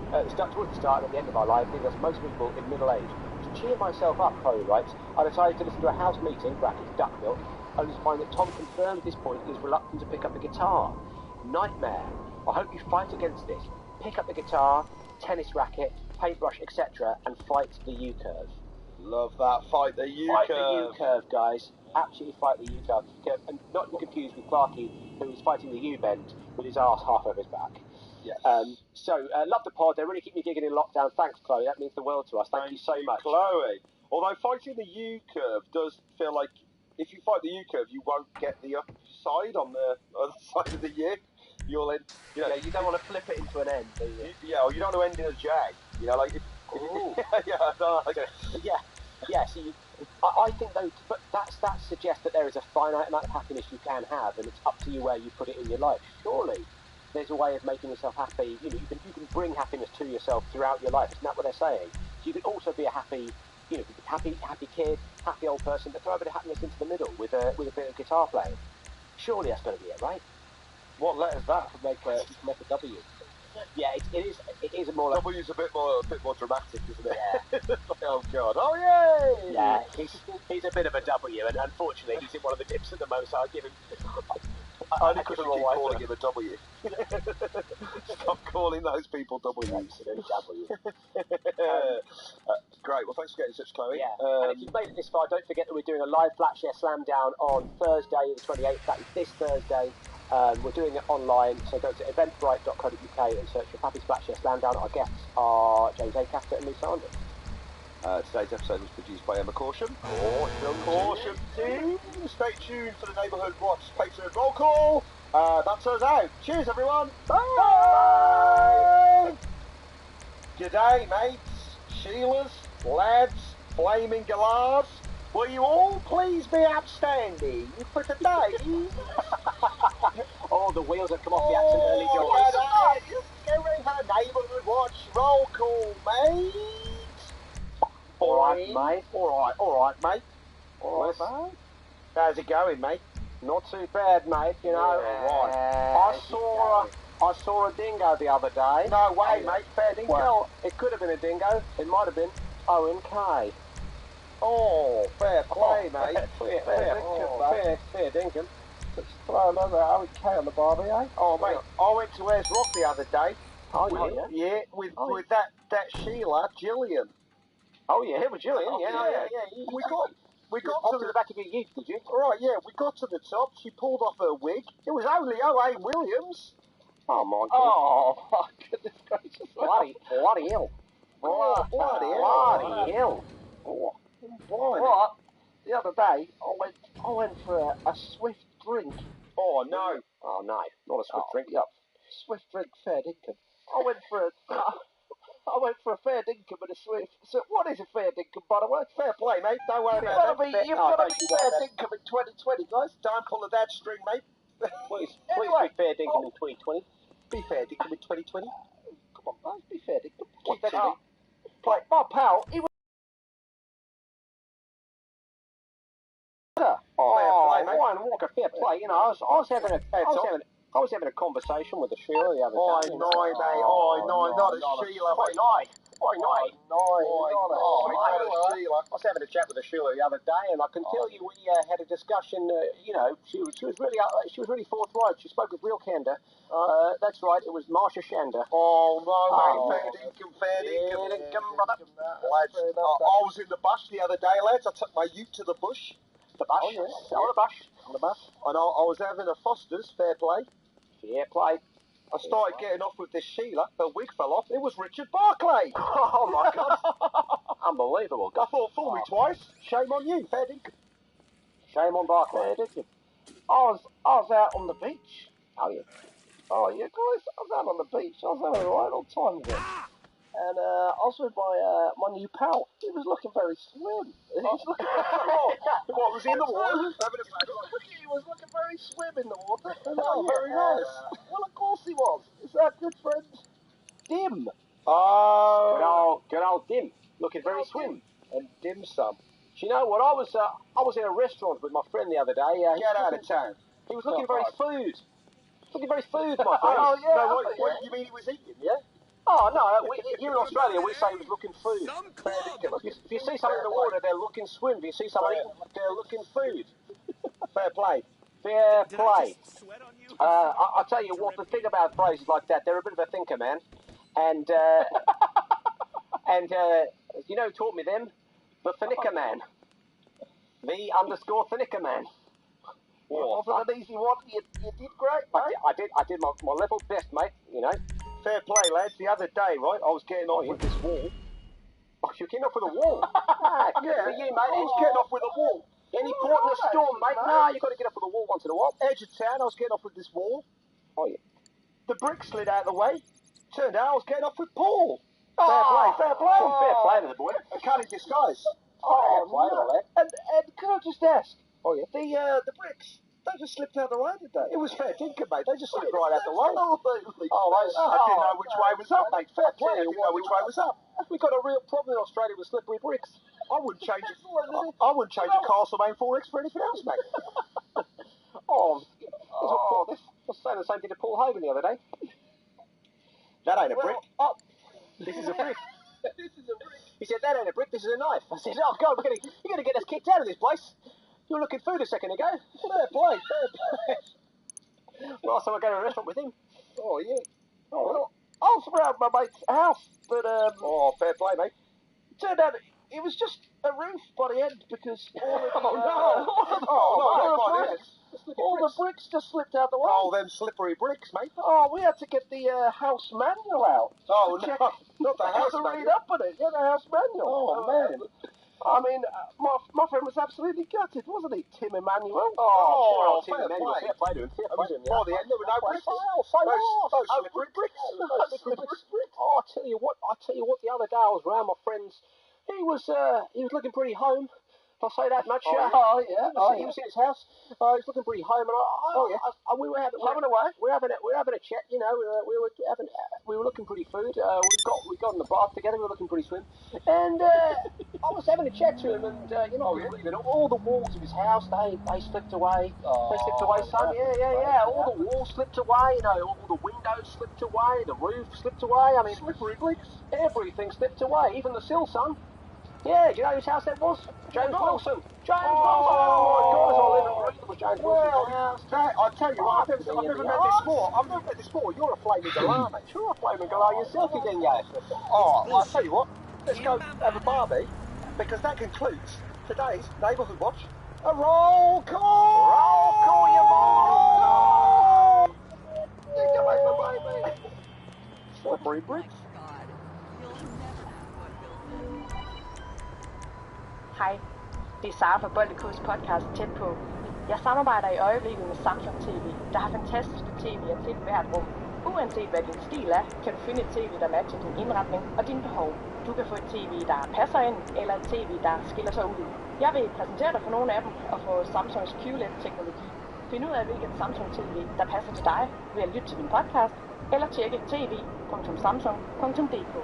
towards the start and at the end of our life, leaving us most miserable in middle age. To cheer myself up, Chloe writes, I decided to listen to a house meeting, brackets duck milk, only to find that Tom confirmed at this point he is reluctant to pick up the guitar. Nightmare. I hope you fight against this. Pick up the guitar, tennis racket, paintbrush, etc., and fight the U-curve. Love that. Fight the U-curve. Fight the U-curve, guys. Absolutely fight the U-curve. And not to be confused with Clarky, who is fighting the U-bend with his arse half over his back. Yes. Love the pod. They really keep me gigging in lockdown. Thanks, Chloe. That means the world to us. Thank you so much. Chloe. Although fighting the U-curve does feel like if you fight the U-curve, you won't get the upside on the other side of the U. You'll end, you don't want to flip it into an end, do you? Or you don't want to end in a jag. Like if I think though, but that suggests that there is a finite amount of happiness you can have, and it's up to you where you put it in your life. Surely, there's a way of making yourself happy. You can bring happiness to yourself throughout your life. Isn't that what they're saying? So you can also be a happy, happy kid, happy old person, but throw a bit of happiness into the middle with a bit of guitar playing. Surely that's going to be it, right? What letter's that to make a W? Yeah, it is a more like... W's a bit more dramatic, isn't it? Yeah. Oh God! Oh yay! Yeah, he's a bit of a W, and unfortunately he's in one of the dips at the moment. So I give him. Only because we keep calling him a W. Stop calling those people W's. Absolute W. Great. Well, thanks for getting in touch, Chloe. Yeah. And if you've made it this far, don't forget that we're doing a live Flatshare Slam Down on Thursday, the 28th. That is this Thursday. We're doing it online, so go to eventbrite.co.uk and search for Pappy's Flatshare Slam Down. Our guests are James Acaster and Lou Sanders. Today's episode was produced by Emma Caution. Caution team. Stay tuned for the Neighbourhood Watch Patreon roll call. That's us out. Cheers, everyone. Bye. G'day, mates, Sheilas, lads, flaming galahs. Will you all please be upstanding for today? Oh, the wheels have come off the accent early doors. Giving her Neighbourhood Watch roll call, mate. All right, mate. All right, mate. How's it going, mate? Not too bad, mate, Right. I saw I saw a dingo the other day. No way, mate. Fair dinkum. Well, it could have been a dingo. It might have been O&K. Oh, fair play, mate. Fair dinkum. Let's throw another O&K on the barbie, eh? Oh, mate, I went to Ayers Rock the other day. Oh, yeah? Yeah, with that Sheila, Gillian. Oh, yeah, with Gillian. Oh, Yeah. We got Up to to the the back of your ute, did you? right. Yeah, we got to the top. She pulled off her wig. It was only O.A. Williams. Oh, my God. Oh, my goodness gracious! Bloody hell. Bloody hell! Oh, right. The other day, I went for a swift drink. Oh no! Oh, no, not a swift drink. Yep. Swift drink, fair dinkum. I went for a fair dinkum and a swift. So what is a fair dinkum, by the way? Fair play, mate. Don't worry about that. You've got to be fair dinkum in 2020, guys. Don't pull a dad string, mate. Please Anyway. be fair dinkum in 2020. Be fair dinkum in 2020. Come on, guys. Be fair dinkum. Keep that What's play. My pal, he was. Ryan Walker, fair play. You know, I was having a conversation with a Sheila the other day. No, mate. Not a Sheila, mate. I was having a chat with a Sheila the other day, and I can tell you we had a discussion. You know, she was really forthright. She spoke with real candour. That's right, it was Marsha Shander. Oh, no, mate. Fair dinkum, brother. Lads, I was in the bush the other day, lads. I took my ute to the bush. The bush. On the bush. And I was having a Foster's, fair play. Fair play. I started getting off with this Sheila. Her wig fell off. It was Richard Barclay. Oh, my God. Unbelievable. I thought, fool me twice. Shame on you, fair dinkum. Shame on Barclay. Fair dinkum. I was out on the beach. Oh, yeah. Oh, yeah, guys. I was out on the beach. I was having a right old time with it. And I was with my new pal. He was looking very slim. He was looking What, was he in the water? He was looking very swim in the water. Very nice. Well, of course he was. Is that good friend Dim? Oh, Good old Dim. Looking very swim. And dim sum. Do you know what? I was in a restaurant with my friend the other day. Get out of town. He was looking very food. Looking very food, my friend. Oh, yeah. No, What, you mean he was eating, yeah? Oh, no, here in Australia we say he was looking food. If you see something in the water, they're looking swim. If you see somebody eating, they're looking food. Fair play. Fair play. I'll tell you what, the thing about phrases like that, they're a bit of a thinker, man. And, you know who taught me them? The Finicka man. The _ Finicka man. Wasn't an easy one. You did great, mate. I did my level best, mate, you know. Fair play, lads. The other day, right, I was getting off with this wall. Oh, you getting off with a wall? Yeah, for you, mate. I was getting off with a wall. Any port in a storm, mate? No, you've got to get off with a wall once in a while. Edge of town, I was getting off with this wall. Oh, yeah. The brick slid out of the way. Turned out I was getting off with Paul. Fair play. Fair play. Fair play to the boy. A cunning disguise. Fair play to that. And can I just ask? Oh, yeah. The bricks. They just slipped out of the way, did they? It was fair dinkum, mate. They just slipped right out the way. I didn't know which way was up, mate. Fair play. I didn't know which way was up. We've got a real problem in Australia with slippery bricks. I wouldn't change it. I wouldn't change a Castlemaine 4X for anything else, mate. I was saying the same thing to Paul Hogan the other day. That ain't a brick. This is a brick. This is a brick. He said, that ain't a brick, this is a knife. I said, oh, God, you're going to get us kicked out of this place. You were looking food a second ago. Fair play, fair play. Last time I go to a restaurant with him. Oh, yeah. Oh, well, I was around my mate's house, but, oh, fair play, mate. Turned out it was just a roof by the end because all the bricks just slipped out the way. Oh, them slippery bricks, mate. Oh, we had to get the house manual out. Oh, no, not the house manual. Read up on it. Yeah, the house manual. Oh, man. I mean, my friend was absolutely gutted, wasn't he, Tim Emmanuel? Oh, Tim Emmanuel. Fair play to him. Fair play to him. By the end, there were no bricks. Those slippery bricks. Oh, I tell you what. The other day I was round my friend's. He was looking pretty home. If I say that much. Oh, yeah. He was in his house. He's looking pretty home, and we were having a chat. You know, we were looking pretty food. We got in the bath together. We were looking pretty swim, and I was having a chat to him, and all the walls of his house they slipped away. They slipped away, son. Yeah. All the walls slipped away. You know, all the windows slipped away. The roof slipped away. I mean, slippery bricks. Everything slipped away, even the sill, son. Yeah, do you know whose house that was? James Wilson. James Wilson. Oh my God, as I live and breathe, it was James Wilson's house. I tell you what, I've never met this before. I've never met this before. You're a flaming galah, mate. You're a flaming galah yourself, you didn't you? Oh, I'll tell you what. Let's go have a barbie, because that concludes today's Neighbourhood Watch. A roll call! Roll call, you moron! Take away my baby! Slippery bricks. Hej, det er Sara fra Boldekods podcast Tæt på. Jeg samarbejder i øjeblikket med Samsung TV, der har fantastiske TV'er til hvert rum. Uanset hvad din stil er, kan du finde et TV, der matcher din indretning og dine behov. Du kan få et TV, der passer ind, eller et TV, der skiller sig ud. Jeg vil præsentere dig for nogle af dem og få Samsungs QLED-teknologi. Find ud af, hvilket Samsung TV, der passer til dig, ved at lytte til min podcast, eller tjekke tv.samsung.dk.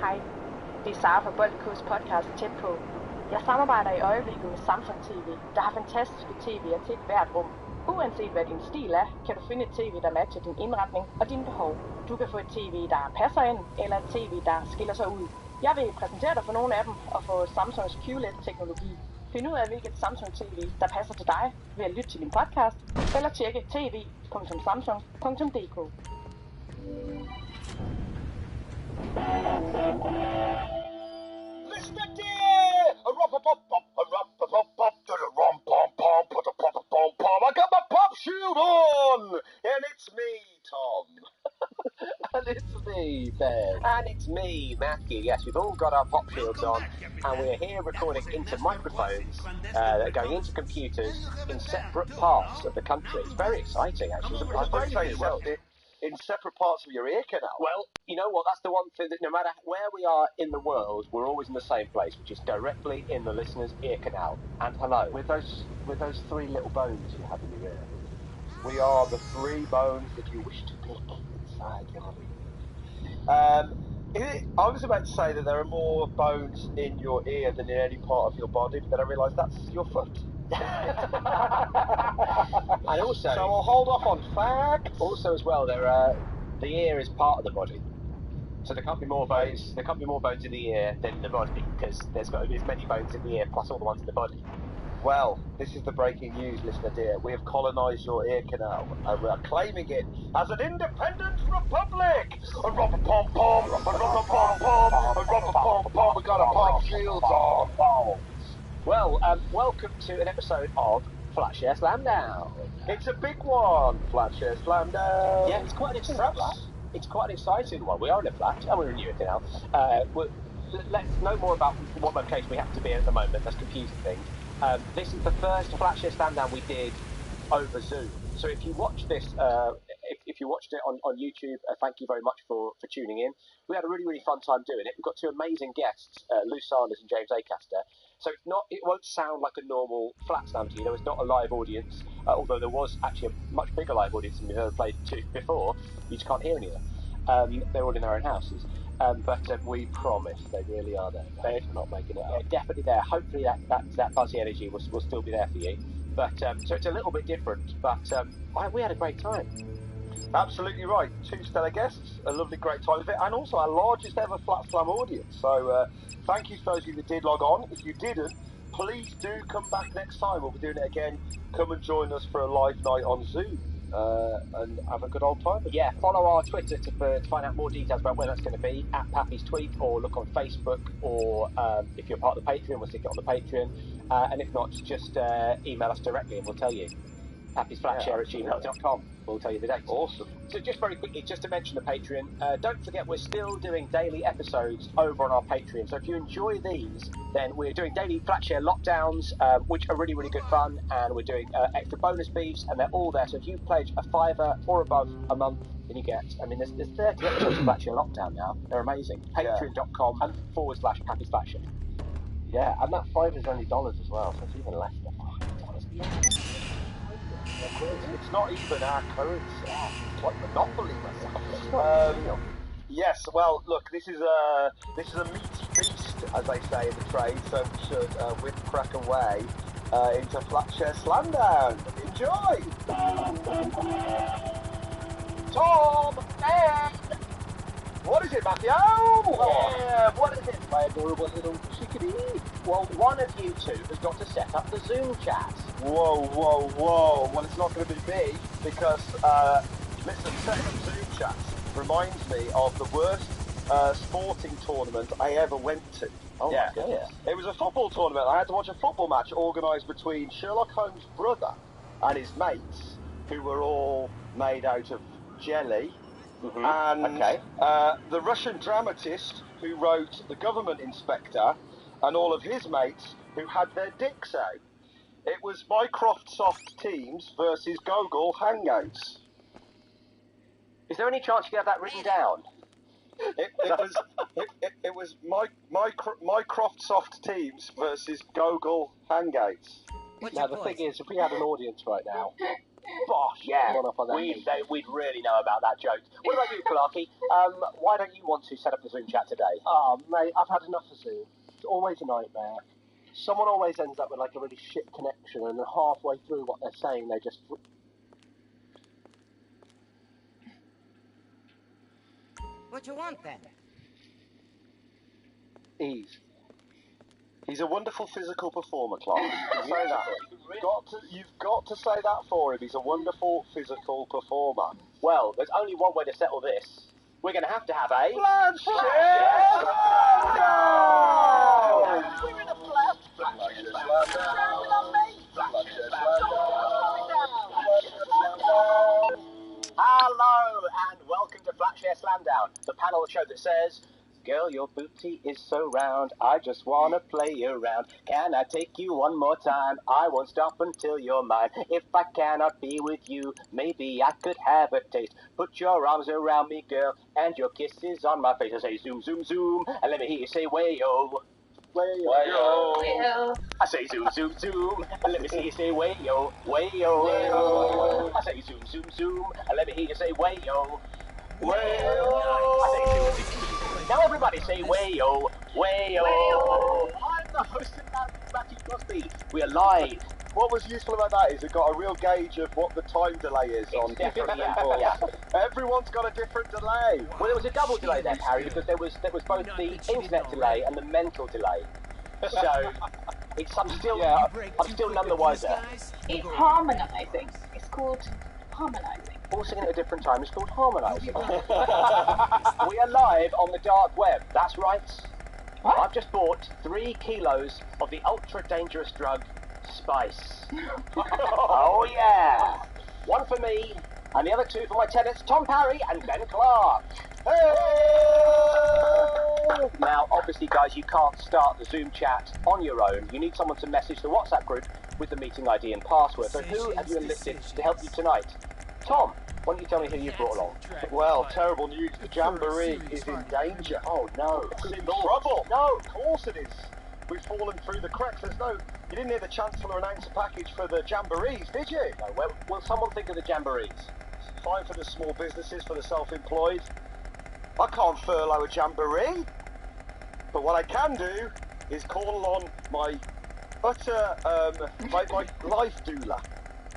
Hej, det er Sara fra Boldekods podcast Tæt på. Jeg samarbejder i øjeblikket med Samsung TV, der har fantastiske TV'er til hvert rum. Uanset hvad din stil er, kan du finde et TV, der matcher din indretning og dine behov. Du kan få et TV, der passer ind, eller et TV, der skiller sig ud. Jeg vil præsentere dig for nogle af dem og få Samsungs QLED-teknologi. Find ud af, hvilket Samsung TV, der passer til dig, ved at lytte til min podcast, eller tjekke tv.samsung.dk. Listener dear! I got my pop shield on! And it's me, Tom. And it's me, Ben. And it's me, Matthew. Yes, we've all got our pop shields on, and we're here recording into microphones that are going into computers in separate parts of the country. It's very exciting, actually. It's very exciting. In separate parts of your ear canal. Well, you know what? That's the one thing that no matter where we are in the world, we're always in the same place, which is directly in the listener's ear canal. And hello, with those three little bones you have in your ear. We are the three bones that you wish to pick inside your ear. I was about to say that there are more bones in your ear than in any part of your body, but then I realised that's your foot. And also, so I'll hold off on facts. Also, as well, the ear is part of the body, so there can't be more bones. There can't be more bones in the ear than in the body, because there's many bones in the ear plus all the ones in the body. Well, this is the breaking news, listener dear. We have colonised your ear canal, and we are claiming it as an independent republic. A rubber pom pom, a rubber pom pom, a rubber pom pom. We got our pop shields on. Well, welcome to an episode of Flatshare Slamdown. It's a big one, Flatshare Slamdown. Yeah, it's quite an exciting one. We are in a flat, and we're in Newark now. Let's know more about what location we have to be at the moment. That's confusing things. This is the first Flatshare Slamdown we did over Zoom. So if you watch this, if you watched it on YouTube, thank you very much for tuning in. We had a really, really fun time doing it. We've got two amazing guests, Lou Sanders and James Acaster. So it won't sound like a normal flat slam to you. There was not a live audience, although there was actually a much bigger live audience than we've ever played to before. You just can't hear any of them. They're all in their own houses. But we promise they really are there. They're not making it up. Definitely there. Hopefully that buzzy energy will still be there for you. But so it's a little bit different. But we had a great time. Absolutely right. Two stellar guests, a lovely, great time of it, and also our largest ever Flat Slam audience. So thank you for those of you that did log on. If you didn't, please do come back next time. We'll be doing it again. Come and join us for a live night on Zoom and have a good old time. Yeah, follow our Twitter to find out more details about where that's going to be, at Pappy's Tweet, or look on Facebook, or if you're part of the Patreon, we'll stick it on the Patreon. And if not, just email us directly and we'll tell you. happysflatshare@gmail.com. We'll tell you the dates. Awesome. So just very quickly, just to mention the Patreon, don't forget we're still doing daily episodes over on our Patreon. So if you enjoy these, then we're doing daily Flatshare lockdowns, which are really, really good fun, and we're doing extra bonus beefs, and they're all there. So if you pledge a $5 or above a month, then you get, I mean, there's 30 episodes of Flatshare lockdown now. They're amazing. Patreon.com/happysflatshare. Yeah, and that $5 is only dollars as well, so it's even less than $5. It's not even our currency. It's like Monopoly. Yes, well, look, this is a meat feast, as they say in the trade, so we should whip crack away into Flatshare Slamdown. Enjoy! Tom! Ben! What is it, Matthew? Yeah, what is it, my adorable little chickadee? Well, one of you two has got to set up the Zoom chat. Whoa. Well, it's not going to be me, because, listen, setting up Zoom chats reminds me of the worst sporting tournament I ever went to. Oh, yeah. my goodness. It was a football tournament. I had to watch a football match organised between Sherlock Holmes' brother and his mates, who were all made out of jelly. Mm-hmm. And the Russian dramatist who wrote The Government Inspector and all of his mates who had their dicks out. It was Microsoft Teams versus Google Hangouts. Is there any chance you could have that written down? It was Microsoft Teams versus Google Hangouts. Now the thing is, if we had an audience right now, Bosh, yeah, we'd really know about that joke. What about you, Clarky? Why don't you want to set up the Zoom chat today? oh mate, I've had enough of Zoom. It's always a nightmare. Someone always ends up with like a really shit connection, and then halfway through what they're saying, they just... What you want then? Ease. He's a wonderful physical performer, Clark. Say that. You've got to say that for him. He's a wonderful physical performer. Well, there's only one way to settle this. We're going to have a... Flatshare! We're in a Hello, and welcome to Flatshare Slamdown, the panel show that says, girl, your booty is so round, I just wanna play around. Can I take you one more time? I won't stop until you're mine. If I cannot be with you, maybe I could have a taste. Put your arms around me, girl, and your kisses on my face. I say zoom, zoom, zoom, and let me hear you say way-yo. Way-yo. I say zoom, zoom, zoom, and let me see you say way-yo, way-yo. I say zoom, zoom, zoom, and let me hear you say way-yo. Way-yo. I say zoom, zoom, zoom. Now everybody say way-yo, way-yo. I'm the host of Matthew Crosby. We are live. What was useful about that is it got a real gauge of what the time delay is on different people. Yeah. Everyone's got a different delay. Well, there was a double delay there, Harry, because there was both the internet delay and the mental delay. So I'm still none the wiser. It's harmonising. It's called harmonising. All singing at a different time is called harmonising. We are live on the dark web. That's right. What? I've just bought 3 kilos of the ultra-dangerous drug, spice. Oh, yeah. 1 for me, and the other 2 for my tenants, Tom Parry and Ben Clark. Hey! Now, obviously, guys, you can't start the Zoom chat on your own. You need someone to message the WhatsApp group with the meeting ID and password. So who have you enlisted to help you tonight? Tom, why don't you tell me who you brought along? Well, terrible news. The Jamboree is in danger. Oh, no. It's in trouble. No, of course it is. We've fallen through the cracks. You didn't hear the Chancellor announce a package for the Jamborees, did you? No, well, will someone think of the Jamborees? Fine for the small businesses, for the self-employed. I can't furlough a Jamboree. But what I can do is call on my utter, my life doula.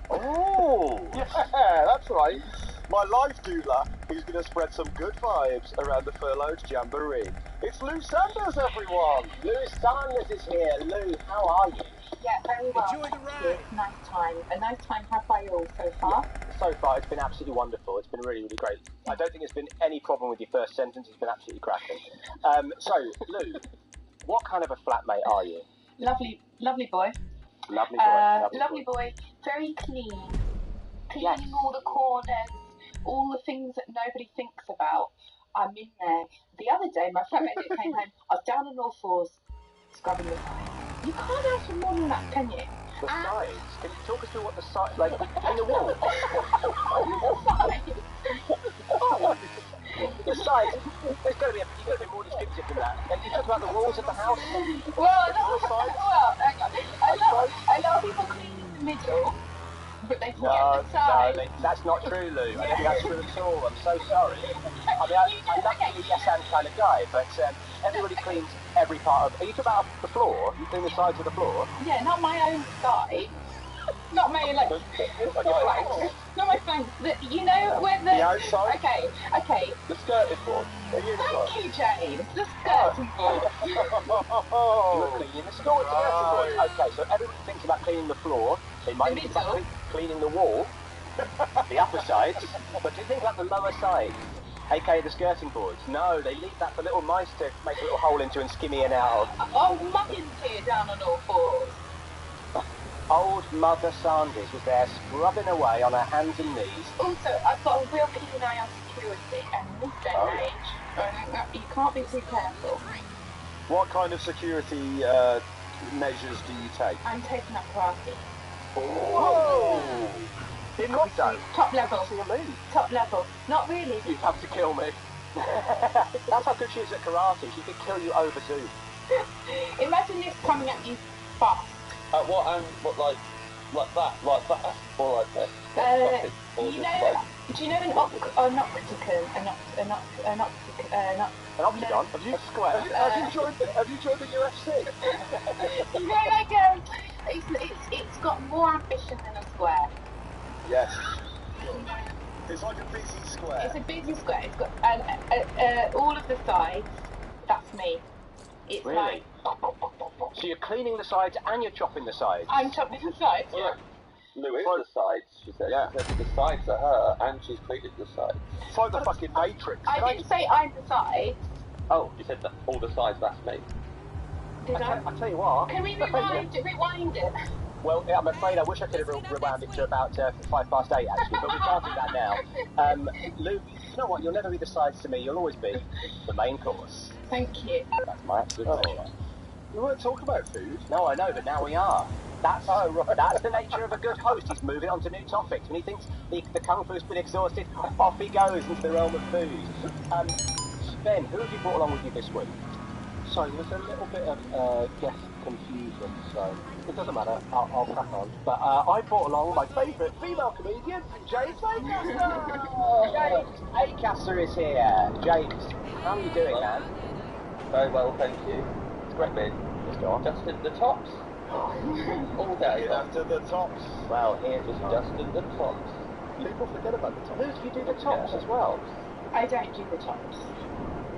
Oh! Yeah, that's right. My life doula, who's going to spread some good vibes around the furloughed Jamboree. It's Lou Sanders, everyone! Lou Sanders is here. Lou, how are you? Yeah, very well. Enjoy the ride. Yes, nice time. A nice time had by you all so far. So far, it's been absolutely wonderful. It's been really, really great. I don't think there's been any problem with your first sentence. It's been absolutely cracking. So, Lou, what kind of a flatmate are you? Lovely boy. Lovely boy. Lovely boy. Very clean. cleaning all the corners, all the things that nobody thinks about. I'm in there. The other day, my flatmate came home. I was down on all fours, scrubbing the sides. You can't ask for more than that, can you? The sides? Can you talk us through what the sides, like, in the wall? The sides? There's got to be you've got to be more descriptive than that. Like, you talk about the walls of the house? Well, hang on. I love people cleaning the middle, but they forget the sides. No, that's not true, Lou. I don't think that's true at all. I'm so sorry. I mean, I'm not really a yes-and kind of guy, but everybody cleans every part of... Are you talking about the floor? You clean the sides of the floor? Yeah, not my own side. Not my, like... Not my flanks. You know where the... The outside? Okay. The skirting board. Thank you, James. The skirting board. You were cleaning the skirting board. Okay, so everybody thinks about cleaning the floor. They might think about cleaning the wall, the upper sides, but do you think about the lower sides, aka the skirting boards? No, they leave that for little mice to make a little hole into and skimmy in out of. Old Muggins here down on all fours. Old Mother Sanders was there scrubbing away on her hands and knees. Also, I've got a real keen eye on security, and in this day and age, you can't be too careful. What kind of security measures do you take? I'm taking up karate. Whoa! Didn't we so? Top level. Top level. Not really. You'd have to kill me. That's how good she is at karate. She could kill you over Zoom. Imagine this coming at you fast. What like that, or like that? Do you know an octagon? An octagon? Have you square? Have you joined the UFC? You know, like it's got more ambition than a square. Yes. It's like a busy square. It's a busy square. It's got all of the sides. That's me. It's really? like. So you're cleaning the sides and you're chopping the sides? I'm chopping the sides. Yeah. Lou is the sides, she said. Yeah. She said the sides are her, and she's cleaning the sides. It's like the fucking Matrix. I didn't say I'm the sides. Oh, you said that all the sides, that's me. Did I? I tell you what. Can we rewind it? Well, I'm afraid I wish I could have rewound it to about 8:05 actually, but we can't do that now. Lou, you know what? You'll never be the sides to me. You'll always be the main course. Thank you. That's my absolute pleasure. We weren't talking about food. No, I know, but now we are. That's the nature of a good host. He's moving on to new topics. When he thinks the kung fu's been exhausted, off he goes into the realm of food. Ben, who have you brought along with you this week? Sorry, there's a little bit of guest confusion, so it doesn't matter. I'll crack on. But I brought along my favourite female comedian, James Acaster. James Acaster is here. James, how are you doing, man? Very well, thank you. It's great, man. Let's go on. Just in the tops. All day. After the tops. Well, here's just in the tops. People forget about the tops. Lou, you do the tops as well? I don't do the tops.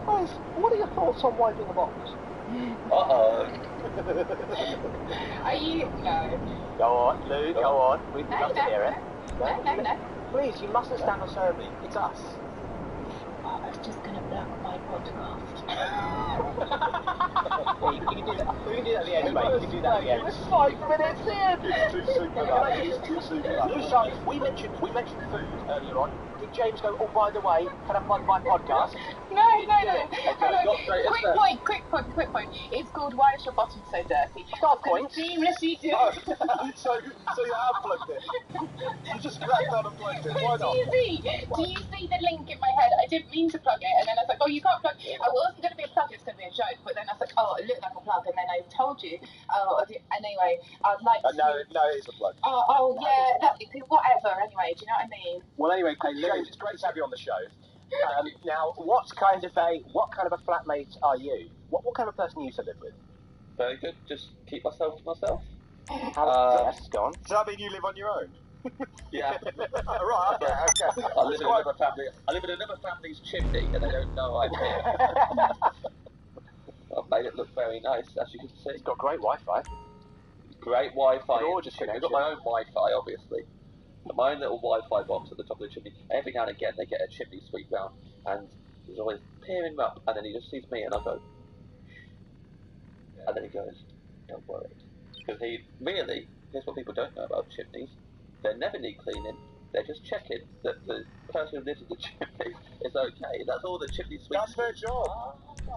Guys, what are your thoughts on wiping the box? Uh-oh. Are you... No. Go on, Lou, go on. We'd love to hear it. No. Please, you mustn't stand on ceremony. It's us. I was just going to block my podcast. You can do that. We can do that at the end, mate. You can do that at the end. It's 5 minutes in! It's too soon for that. It's too soon for that. Lou, sorry, we mentioned food earlier on. Did James go, oh, by the way, can I plug my podcast? No. Quick point. It's called Why Is Your Bottom So Dirty? Start point. Seamlessly do. So you have plugged it. You just cracked on and plugged it. Why not? Do you see the link in my head? I didn't mean to plug it, and then I was like, oh, you can't plug it. I wasn't going to be a plug, it's going to be a joke, but then I was like, oh, it looked like a plug, and then I told you. Anyway, I'd like to... No, it is a plug. Whatever, anyway, do you know what I mean? Well, anyway, James, it's great to have you on the show. Now, what kind of a flatmate are you? What kind of a person are you to live with? Very good, just keep myself to myself. Yes, go on. Does that mean you live on your own? Yeah. Right, okay. I live in another family's chimney, and they don't know I'm here. I've made it look very nice, as you can see. It's got great Wi-Fi. Great Wi-Fi. Gorgeous I've got my own Wi-Fi, obviously. My own little Wi-Fi box at the top of the chimney. Every now and again, they get a chimney sweep round, and he's always peering up, and then he just sees me, and I go, and then he goes, don't worry. Because here's what people don't know about chimneys. They never need cleaning, They're just checking that the person who lives in the chimney is okay. That's all the chimney sweep. That's their job.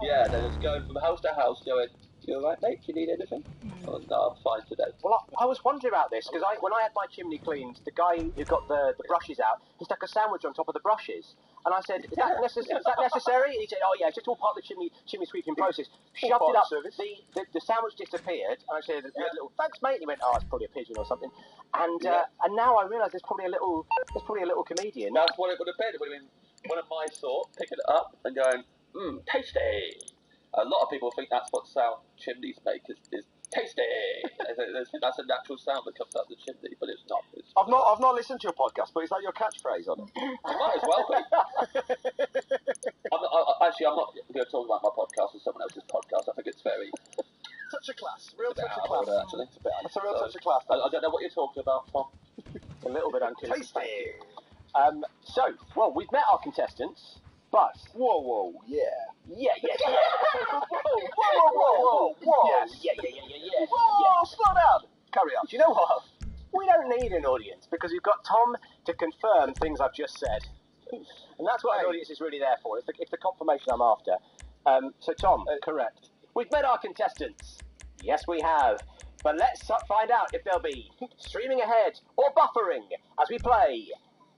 Yeah, they're just going from house to house going, "You alright, mate? Do you need anything?" Oh, no, I'm fine today. Well, I was wondering about this, because when I had my chimney cleaned, the guy who got the brushes out, he stuck a sandwich on top of the brushes. And I said, is that necessary? And he said, oh yeah, it's just all part of the chimney sweeping process. Shoved it up, the sandwich disappeared, and I said, little, thanks mate, and he went, oh, it's probably a pigeon or something. And now I realise there's probably a little comedian. That's what it would have been. It would have been one of my sort, picking it up and going, tasty. A lot of people think that's what sound chimneys make, is tasty. That's a natural sound that comes out of the chimney, but it's not. I've not listened to your podcast, but is that your catchphrase on it? It might as well be. I'm not going to talk about my podcast or someone else's podcast. I think it's very... touch of class. Real touch of class. class. Actually. It's a real touch of class. I don't know what you're talking about, Tom. A little bit uncouth. Tasty. Well, we've met our contestants, but... Whoa, yeah. Yeah. Whoa. Yeah. Whoa, slow down. Carry on. Do you know what? We don't need an audience, because we've got Tom to confirm things I've just said. And that's what an audience is really there for. It's the confirmation I'm after. So Tom, correct. We've met our contestants. Yes, we have. But let's find out if they'll be streaming ahead or buffering as we play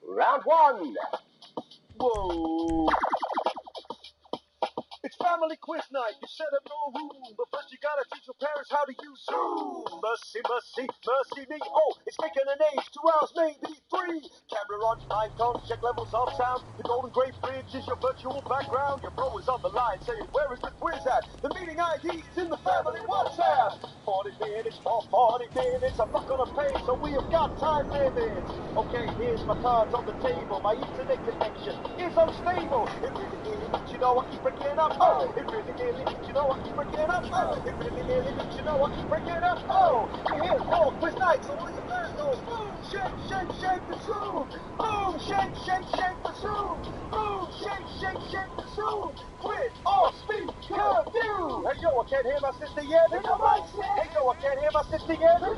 round one. Whoa. It's family quiz night. You set up no room, but first you gotta teach your parents how to use Zoom. Mercy me. Oh, it's taken an age, 2 hours, maybe 3. Camera on, mind tone, check levels of sound. The Golden Gate Bridge is your virtual background. Your bro is on the line saying, where is the quiz at? The meeting ID is in the family WhatsApp. 40 minutes for 40 minutes. I'm not gonna pay, so we have got time limits. Okay, here's my cards on the table. My internet connection is unstable. It really is, you know I keep breaking up. Oh, it really is, you know I keep breaking up. Oh, it really is, you know I keep breaking up. Oh, we're here for quiz night, so all your fans go boom, shake the Zoom. Boom, shake the Zoom. Boom, shake the Zoom. Quit or speak, curfew. Hey yo, I can't hear my sister yet. Hey yo, I can't hear my sister yet. Hey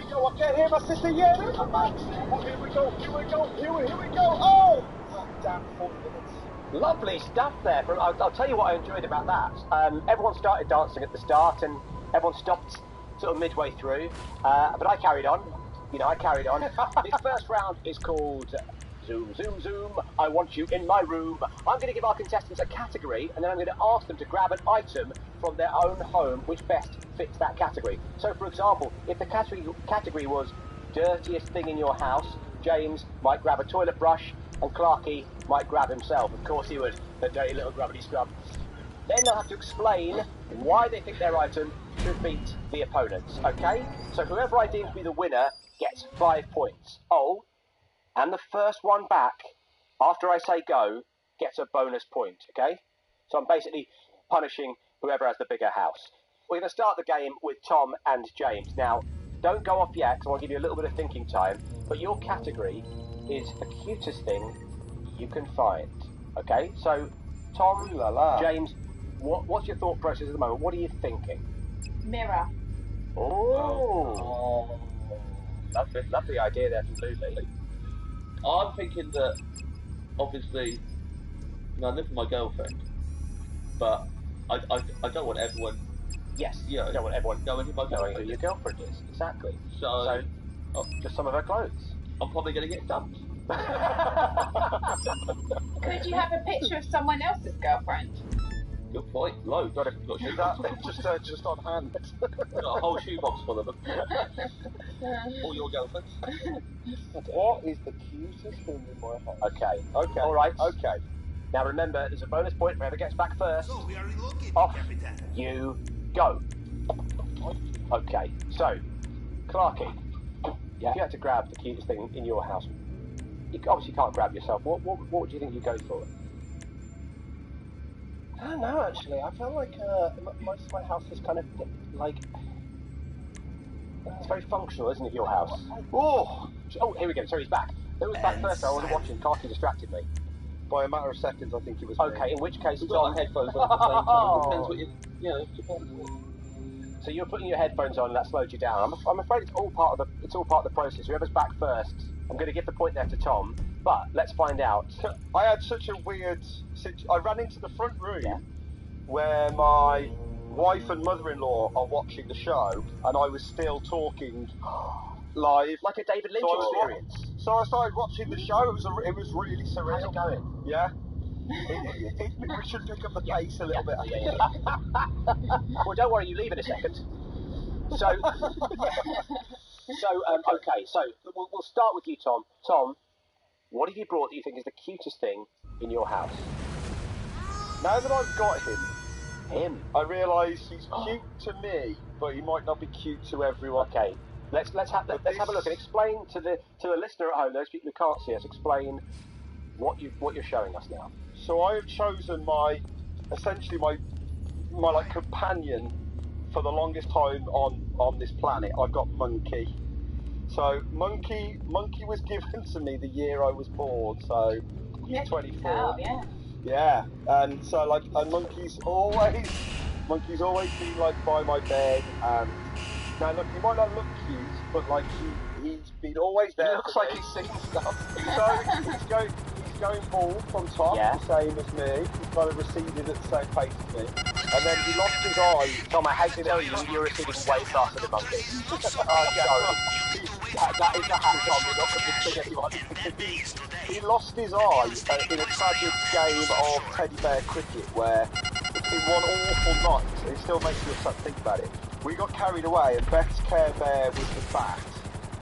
yo, I can't hear my sister yet. Well, here we go. Oh, damn, 40 minutes. Lovely stuff there. I'll tell you what I enjoyed about that. Everyone started dancing at the start, and everyone stopped sort of midway through. But I carried on. This first round is called Zoom, I want you in my room. I'm going to give our contestants a category, and then I'm going to ask them to grab an item from their own home which best fits that category. So, for example, if the category was dirtiest thing in your house, James might grab a toilet brush, and Clarky might grab himself. Of course he would, the dirty little grubbity scrub. Then they'll have to explain why they think their item should beat the opponent's, okay? So whoever I deem to be the winner gets 5 points. Oh, and the first one back, after I say go, gets a bonus point, okay? So I'm basically punishing whoever has the bigger house. We're going to start the game with Tom and James. Now, don't go off yet, because I want to give you a little bit of thinking time, but your category is the cutest thing you can find, okay? So, Tom, James, what's your thought process at the moment? What are you thinking? Mirror. Oh. Lovely idea there from Lucy. I'm thinking that, obviously, I live with my girlfriend, but I don't want everyone... Yes, you know, I don't want everyone knowing who my girlfriend who your girlfriend is. Exactly. So just some of her clothes. I'm probably going to get dumped. Could you have a picture of someone else's girlfriend? Good point. Loads. Got Just on hand. Got a whole shoebox full of them. All your girlfriends. What is the cutest thing in my house? Okay. All right. Okay. Now remember, there's a bonus point for whoever gets back first. So we are relocating, Off Capitan. you go. Okay. So, Clarky, if you had to grab the cutest thing in your house, you obviously can't grab yourself. What would you think you'd go for? I don't know, actually. I feel like most of my house is kind of like... It's very functional, isn't it, your house? Oh, here we go. So he's back. Who was back first? I wasn't watching. Clarky distracted me. By a matter of seconds, I think it was Okay, me. in which case, You've got headphones on at the same time. Depends what So you're putting your headphones on and that slowed you down. I'm afraid it's all part of the process. Whoever's back first I'm going to give the point there to Tom, but let's find out. I had such a weird I ran into the front room where my wife and mother-in-law are watching the show, and I was still talking live. Like a David Lynch experience. So I started watching the show. It was really surreal. How's it going? Yeah. We should pick up the pace a little bit. Well, don't worry, you leave in a second. So, okay, so we'll start with you, Tom. Tom, what have you brought that you think is the cutest thing in your house? Now that I've got him, I realise he's cute to me, but he might not be cute to everyone. Okay, let's have a look and explain to the listener at home, those people who can't see us, explain what you're showing us now. So I have chosen essentially my like companion for the longest time on this planet. I've got Monkey. So Monkey was given to me the year I was born. So he's 24. Oh, yeah. Yeah, and so and Monkey's always been like by my bed. And now look, he might not look cute, but like he's been always there. He looks like he's seen stuff. So he's going bald from top, the same as me. He's kind of receded at the same pace as me. And then he lost his eye. Tom, I hate to tell you, you're receding way faster than Monkey. Sorry. That is a hat, Tom. You're not going to sing anyone. He lost his eye in a tragic game of teddy bear cricket where in one awful night, it still makes me upset to think about it. We got carried away and Beth's Care Bear was the bat,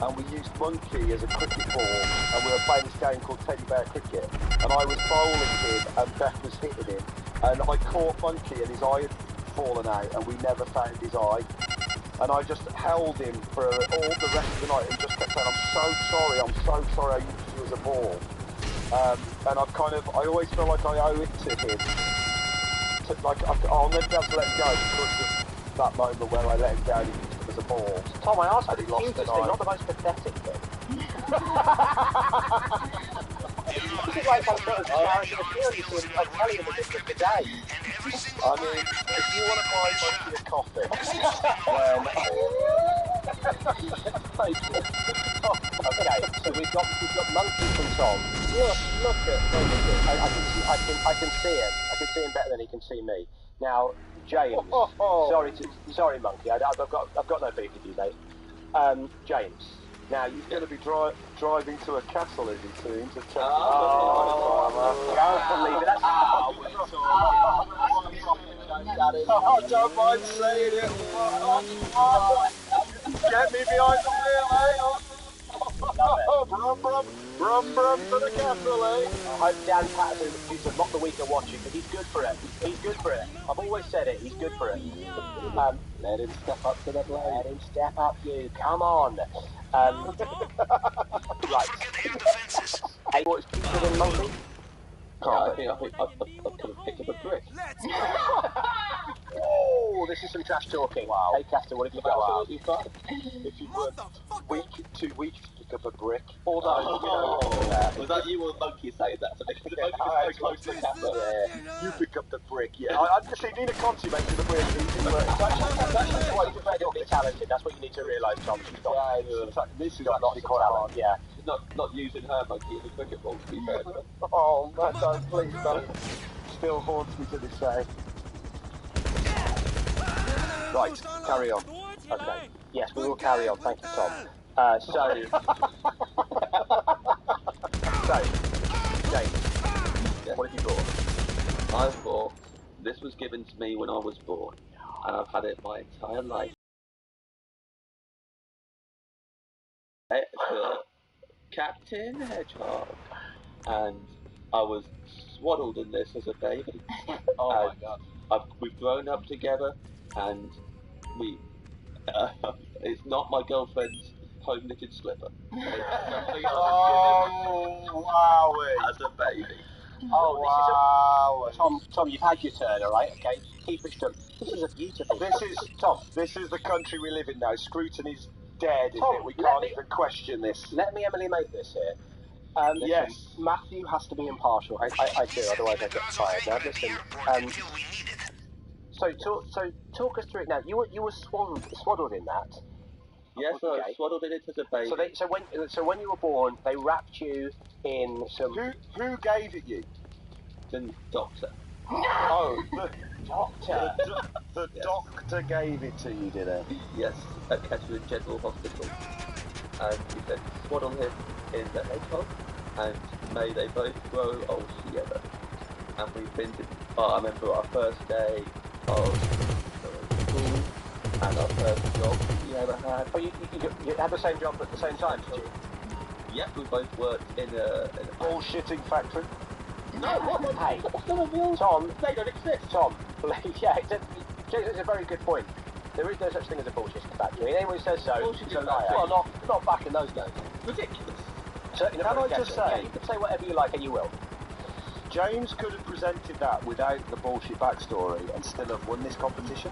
and we used Monkey as a cricket ball, and we were playing this game called Teddy Bear Cricket, and I was bowling him and Beth was hitting him, and I caught Monkey and his eye had fallen out and we never found his eye, and I just held him for all the rest of the night and just kept saying, I'm so sorry I used you as a ball. And I always feel like I owe it to him. I'll never be able to let him go because of that moment where I let him down and used him as a ball. Tom, I asked for the lost cutest an thing, eye. not the most pathetic thing. This is like some sort of charity appearance in a telling him the today. I mean, if you want to buy Monkey a coffee, Okay, so we've got Monkey from Tom. Look at Monkey. I can see him. I can see him better than he can see me. Now, James. Sorry, Monkey. I've got no beef with you, mate. James. Now he's going to be driving to a castle, is he soon? To check don't mind saying it. Get me behind the wheel, Brum to the castle, eh? I hope Dan Patterson in the future not the week of watching, but he's good for it. He's good for it. I've always said it. He's good for it. Let him step up to the plate. Let him step up, you. Come on. Right. Hey, what's cuter than Monkey? I think I could have picked up a brick. Oh, this is some trash talking. Wow. Hey, Caster, what have you got? Absolutely fine. If you were too weak to pick up a brick, Was that you or Monkey saying that to me? You pick up the brick, yeah. I just see Nina Conti making the brick. That's actually quite incredibly talented. That's what you need to realise, Tom. This is actually quite hard. Yeah. Not using her Monkey in the cricket ball, to be fair. Oh, man, don't, please don't. Still haunts me to this day. Right, carry on. Okay. Yes, we will carry on. Thank you, Tom. So, James, what have you brought? I've bought. This was given to me when I was born, and I've had it my entire life. Captain Hedgehog, and I was swaddled in this as a baby. Oh my God! We've grown up together, and it's not my girlfriend's home knitted slipper. Wow! As a baby. Oh, wow! Tom, you've had your turn, all right? Okay, keep it shut. This is a beautiful. This is the country we live in now. Scrutiny's dead, Tom, is it? We can't even question this. Let me, Emily, make this here. Yes. Matthew has to be impartial. I do, otherwise I get tired. Now listen. So talk us through it now. You were swaddled in that. Yes, I Okay. swaddled in it as a baby. So when you were born, they wrapped you in some. Who gave it you? The doctor. Oh, the Doctor. the Yes. doctor gave it to you, did he? Yes, at Kettering General Hospital. And he said, swaddle him in the hedgehog, and may they both grow old together. And we've been to, I remember our first day of school, and our first job we ever had. Oh, you had the same job at the same time, did you? Yep, we both worked in a Bullshitting factory. No, what? Hey, That's not a real... Tom. They don't exist. Tom, yeah, it's a very good point. There is no such thing as a bullshit factory. Anyone who says so is a liar. Well, not back in those days. Ridiculous. Certainly Can not I for just Kettering. say- Yeah, you can say whatever you like and you will. James could have presented that without the bullshit backstory and still have won this competition.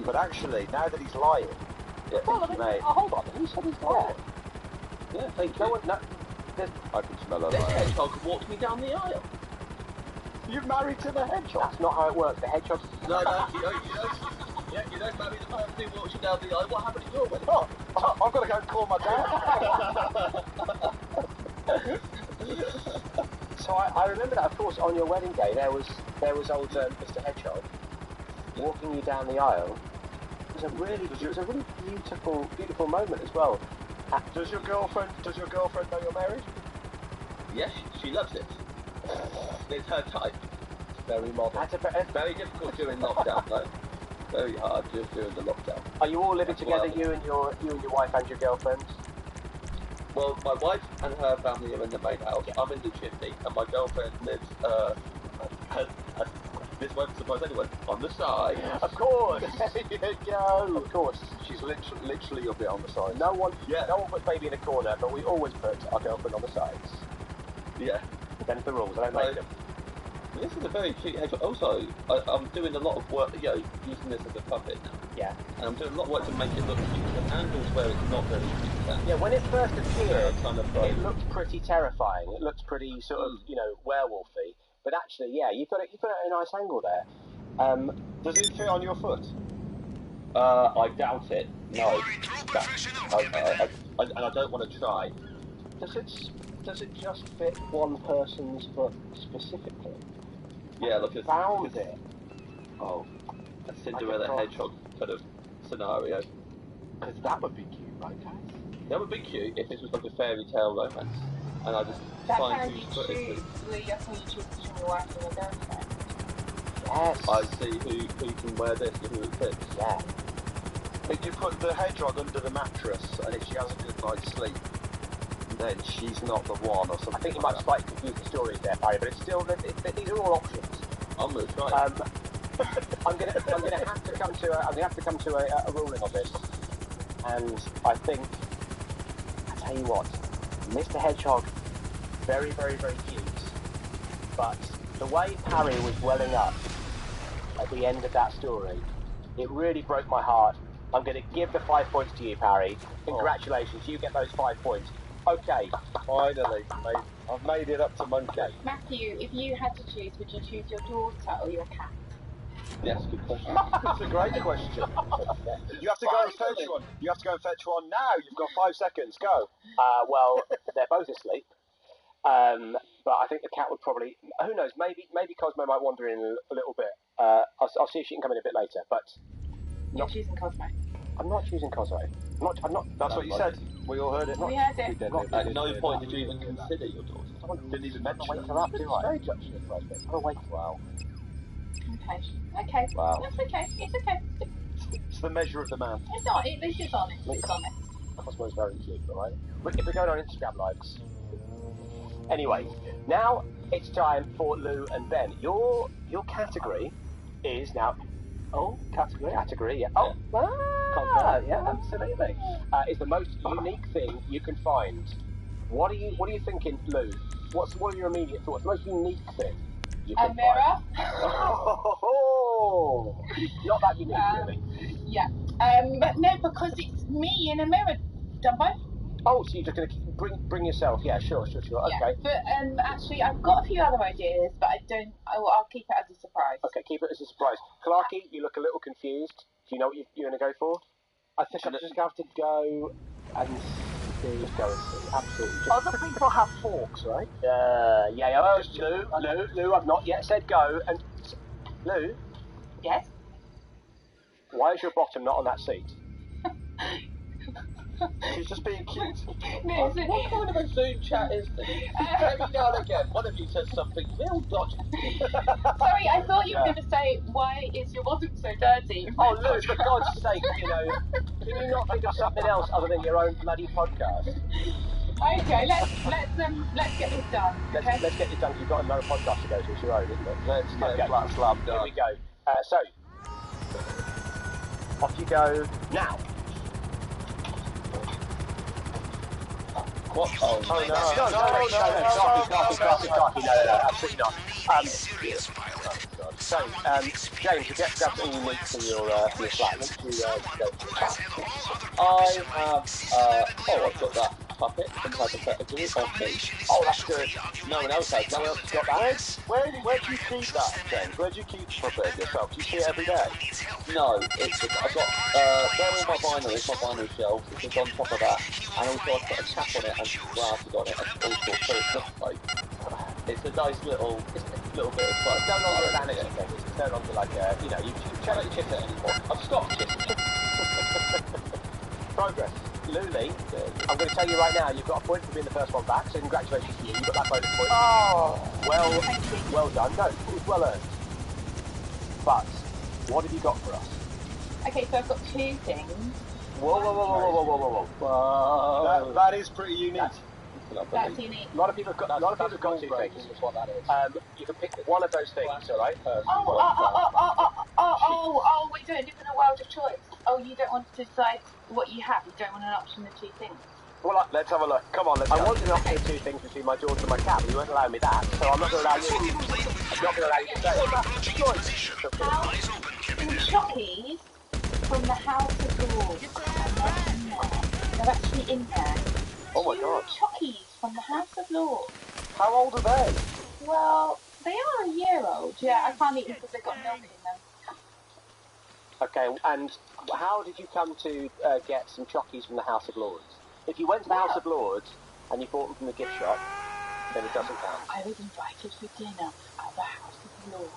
But actually, now that he's lying, Yeah, Well, thank you, mate. hold on. Who said he's lying? Yeah, thank you. No one. No. I can smell a This lie. hedgehog walked me down the aisle. You're married to the hedgehog. That's not how it works. The hedgehog. No, you don't marry the person who walks you down the aisle. What happened to your wedding? Oh, I've got to go and call my dad. So I remember that, of course, on your wedding day there was old Mr. Hedgehog walking you down the aisle. It was a really beautiful moment as well. Does your girlfriend know you're married? Yes, she loves it. It's her type. Very modern. It's very difficult during lockdown, though. Very hard just during the lockdown. Are you all living together, Well, you and your wife and your girlfriend? Well, my wife and her family are in the main house. I'm in the chimney, and my girlfriend lives, this won't surprise anyone, on the side. Of course. There you go. Of course. She's literally a bit on the side. No one puts baby in a corner, but we always put our girlfriend on the sides. Yeah. Them's the rules. I don't make them. This is a very cute hedgehog. Also, I'm doing a lot of work, using this as a puppet now. Yeah. And I'm doing a lot of work to make it look cute. The angles where it's not very cute. Yeah, when it first appeared, kind of it looked pretty terrifying. It looked pretty sort of, werewolfy. But actually, yeah, you put it at a nice angle there. Does it fit on your foot? I doubt it. No. And I don't want to try. Does it just fit one person's foot specifically? Yeah, look at Found it. Oh, a Cinderella hedgehog kind of scenario. Because that would be cute, right, guys? That would be cute if this was like a fairy tale romance, and I just That's find how whose you foot it choose. That's how you choose between your wife and your girlfriend. Yes. I see who can wear this and who it fits. Yeah. If you put the hedgehog under the mattress and if she has a good night's sleep, then she's not the one or something. I think you might have slightly confused the stories there, Barry, but it's still these are all options. I'm gonna try. I'm gonna have to come to a ruling on this, and I think I tell you what, Mr. Hedgehog, very very very cute, but the way Parry was welling up at the end of that story, it really broke my heart. I'm going to give the 5 points to you, Parry. Congratulations, you get those 5 points. Okay, Finally, I've made it up to Monkey. Matthew, if you had to choose, would you choose your daughter or your cat? Yes, good question. That's a great question. You have to go and fetch one. You have to go and fetch one now. You've got 5 seconds. Go. well, they're both asleep. But I think the cat would probably. Who knows? Maybe Cosmo might wander in a little bit. I'll see if she can come in a bit later. But You're choosing Cosmo. I'm not choosing Cosmo. I'm not. That's what you said. We all heard it. We heard it. At no point did you even consider your daughter. Didn't even mention Wake it. her up, do I? I'll wake her up. Okay. Wow. That's okay. It's okay. It's the measure of the man. It's on. This is honest. It's honest. Cosmo's very cute, alright? If we're going on Instagram lives. Anyway, now it's time for Lou and Ben. Your category is now. Oh, category, yeah. Oh, yeah, absolutely. Is the most unique thing you can find. What are you thinking, Lou? What are your immediate thoughts? The most unique thing you can A mirror. Oh, not that unique, really. Yeah. But no, because it's me in a mirror, Dumbo. Oh, so you're just going to bring yourself? Yeah, sure. Okay. Yeah. But actually, I've got a few other ideas, but I'll keep it as a surprise. Okay, keep it as a surprise. Clarky, you look a little confused. Do you know what you're going to go for? I think I'm just going to have to go and see. Just go and see. Absolutely. Just... Other people have forks, right? Yeah. Lou, I've not yet said go. And Lou, Yes? why is your bottom not on that seat? She's just being cute. No, What kind of a Zoom chat is this? Every now and again, one of you says something real dodgy. sorry, I thought you were going to say, why is your bottom so dirty? Oh, Lou, for God's sake, can you not think of something else other than your own bloody podcast? Okay, let's get this done. Okay? Let's get this done. You've got another podcast to go to. It's your own, isn't it? Let's get flat slab done. Here we go. So, off you go now. What? Oh, No, absolutely not. So, James, you get something you need for your flat. Once you go. I have, I've got that puppet from hypothetically. Oh, that's good. No one else has. No one else has got that. Where do you keep that, James? Where do you keep puppet yourself? Do you see it every day? No, I've got, there all my vinyl is, my vinyl shelf, which is on top of that, and also I've put a cap on it and glasses on it, and also so it's not like, it's a nice little bit of fun. It's no longer a vanity thing. It's no longer like, you can't kiss it anymore. I've stopped kissing. Progress. Luli, I'm going to tell you right now, you've got a point for being the first one back, so congratulations to you. You've got that bonus point. Oh, well done. No, it's well earned. But, what have you got for us? okay, so I've got two things. Whoa. That is pretty unique. That's unique. A lot of people have got two things. Is what that is. You can pick one of those things, alright? We don't live in a world of choice. Oh, you don't want to decide what you have. You don't want an option of two things. Well, let's have a look. Come on, let's go. I wanted an option of two things between my daughter and my cat, but you won't allow me that, so I'm not going to allow you. I'm not going to allow you to say it. How Chockies from the House of Lords, and they're actually in there. Oh my God. Chockies from the House of Lords. How old are they? Well, they are a year old. Yeah, I can't eat them because they've got milk in them. Okay, and how did you come to get some chockies from the House of Lords? If you went to the House of Lords and you bought them from the gift shop, then it doesn't count. I was invited for dinner at the House of Lords.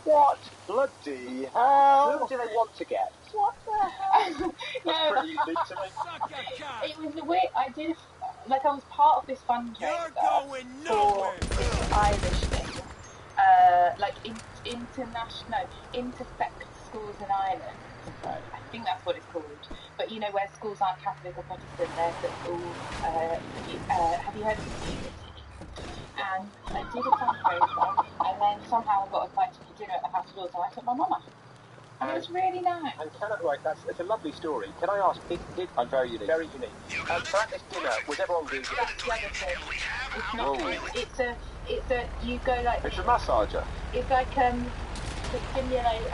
What? Bloody hell! Who do they want to get? What the hell? That's pretty unique to me. It was the way I did. I was part of this fundraiser for this Irish thing, intersect schools in Ireland. I think that's what it's called. But you know where schools aren't Catholic or Protestant, they're all. Have you heard of community? And I did a fundraiser, and then somehow I got invited to dinner at the House of Lords, and I took my mama. And it was really nice. And it's a lovely story. Can I ask, I'm very unique. Very unique. So at this dinner, was everyone vegan? That's the other thing. It's not good. It's a, you go like... It's a massager. It's like, to stimulate,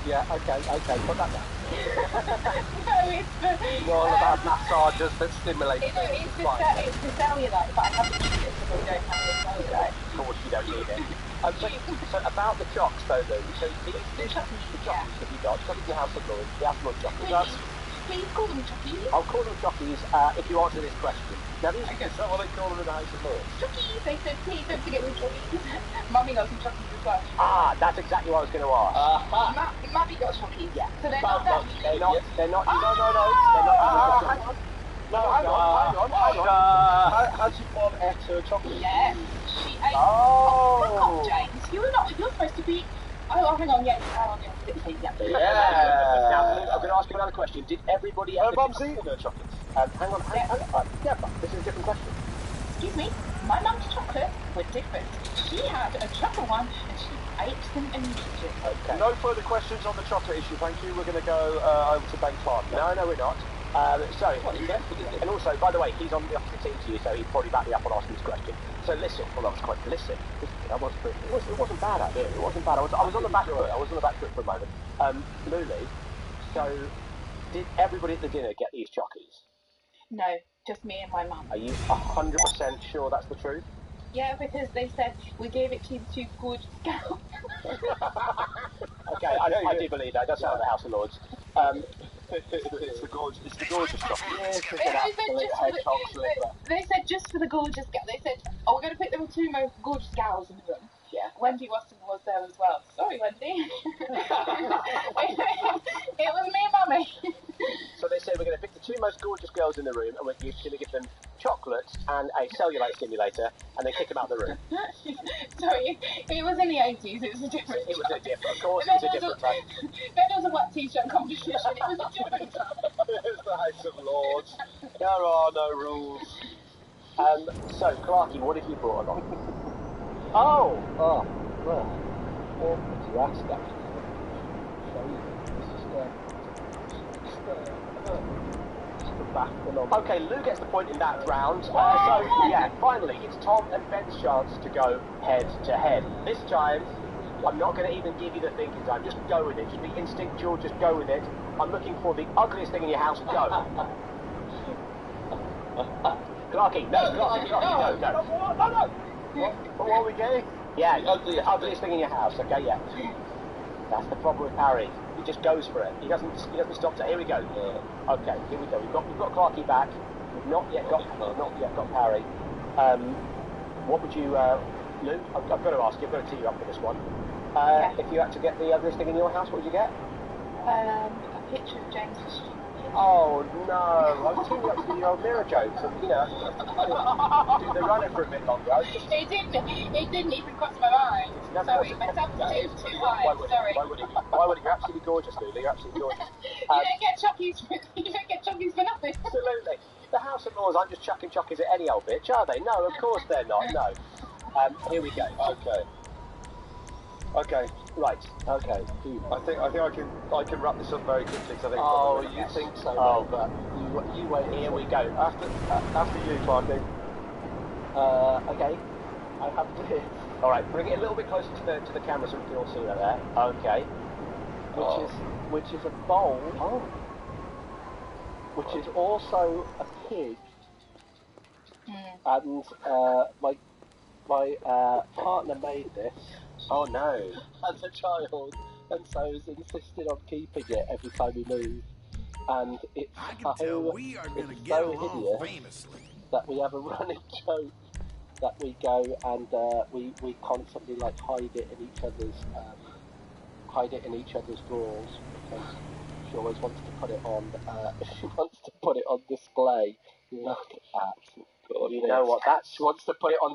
Yeah, okay, put that down. No, it's You're all about massagers that stimulate. it's the cellulite, but I haven't used it because we don't have any cellulite. Of course you don't need it. So about the chocks though, Lou, so the chockies that you got, chockies in the House of Lords, the House of Lords chockies. Please call them chockies. I'll call them chockies if you answer this question. Now these Is that what they call them in the House of Lords? Chockies, they said, please don't forget the chockies. Mummy got some chockies as well. that's exactly what I was going to ask. Mummy got chockies. Yeah. So they're not that They're not, they're not, Hang on. No, hang on. Has your mom ate her chocolate? Yeah. She ate. Oh. Fuck off, James. You're supposed to be. Oh, hang on. Yeah. Yeah. Yeah. Now, I'm going to ask you another question. Did everybody Her ever... mum's eating her chocolates. hang on. Yeah, but this is a different question. Excuse me. My mum's chocolate was different. She had a chocolate one and she ate them immediately. Okay. No further questions on the chocolate issue, thank you. We're going to go over to Ben Clark. No, we're not. And also, by the way, he's on the opposite team to you, so he'd probably back me up on asking this question. So listen, that was quite listen. It wasn't bad, actually. It wasn't bad. I was on the back foot. I was on the back foot for a moment. Lulu, so did everybody at the dinner get these chockies? No, just me and my mum. Are you 100% sure that's the truth? Yeah, because they said we gave it to the two good girls. Okay, I do believe that. It does sound like the House of Lords. It's the gorgeous chocolate. Yes, it's an absolute hedgehog slipper. They said just for the gorgeous gal. They said, oh, we're going to pick the two most gorgeous gals in the room. Yeah. Wendy Weston was there as well. Sorry, Wendy. It was me and Mummy. So they said we're going to pick the two most gorgeous girls in the room, and we're going to give them chocolates and a cellulite stimulator, and then kick them out the room. Sorry, it was in the 80s. It was a different. It was a different. Of course, it was a different time. Then there was a wet t-shirt competition. It was a different time. It was the House of Lords. There are no rules. So, Clarky, what have you brought along? Well, what would you ask, actually? Just the back and on. Okay, Lou gets the point in that round. So, yeah, finally, it's Tom and Ben's chance to go head to head. This time, I'm not going to even give you the thinking time. Just go with it. Just be instinctual. Just go with it. I'm looking for the ugliest thing in your house. Go. Clarky, no. What are we getting? Yeah, the ugliest thing in your house. Okay, yeah. That's the problem with Harry. He just goes for it. He doesn't stop to. Here we go. Yeah. Okay, here we go. We've got Clarky back. We've not yet got Harry. What would you, Lou? I've got to ask you. I've got to tee you up for this one. If you had to get the ugliest thing in your house, what would you get? A picture of James. Oh no! I was teeing you up for your old mirror jokes, and do the runner for a bit longer. It didn't even cross my mind. Sorry, my substitute too high. Sorry. Why would it? You're absolutely gorgeous, Lulu. You're absolutely gorgeous. You don't get chockies for nothing. Absolutely. The House of Lords aren't just chucking chockies at any old bitch, are they? No, of course they're not. No. Here we go. Okay. Right. Okay. I think I can wrap this up very quickly. Cause I think. Oh, you think so? Oh, but you wait. Here we go. After you, Clarky. Okay. I have this. All right. Bring it a little bit closer to the camera so we can all see that there. Okay. Which is a bowl. Oh. Which is also a pig. And my partner made this. Oh no. As a child, and so has insisted on keeping it every time we move. And it's so hideous that we have a running joke that we go and we constantly like hide it in each other's drawers because she always wants to put it on. She wants to put it on display. Look at. You know what? She wants to put it on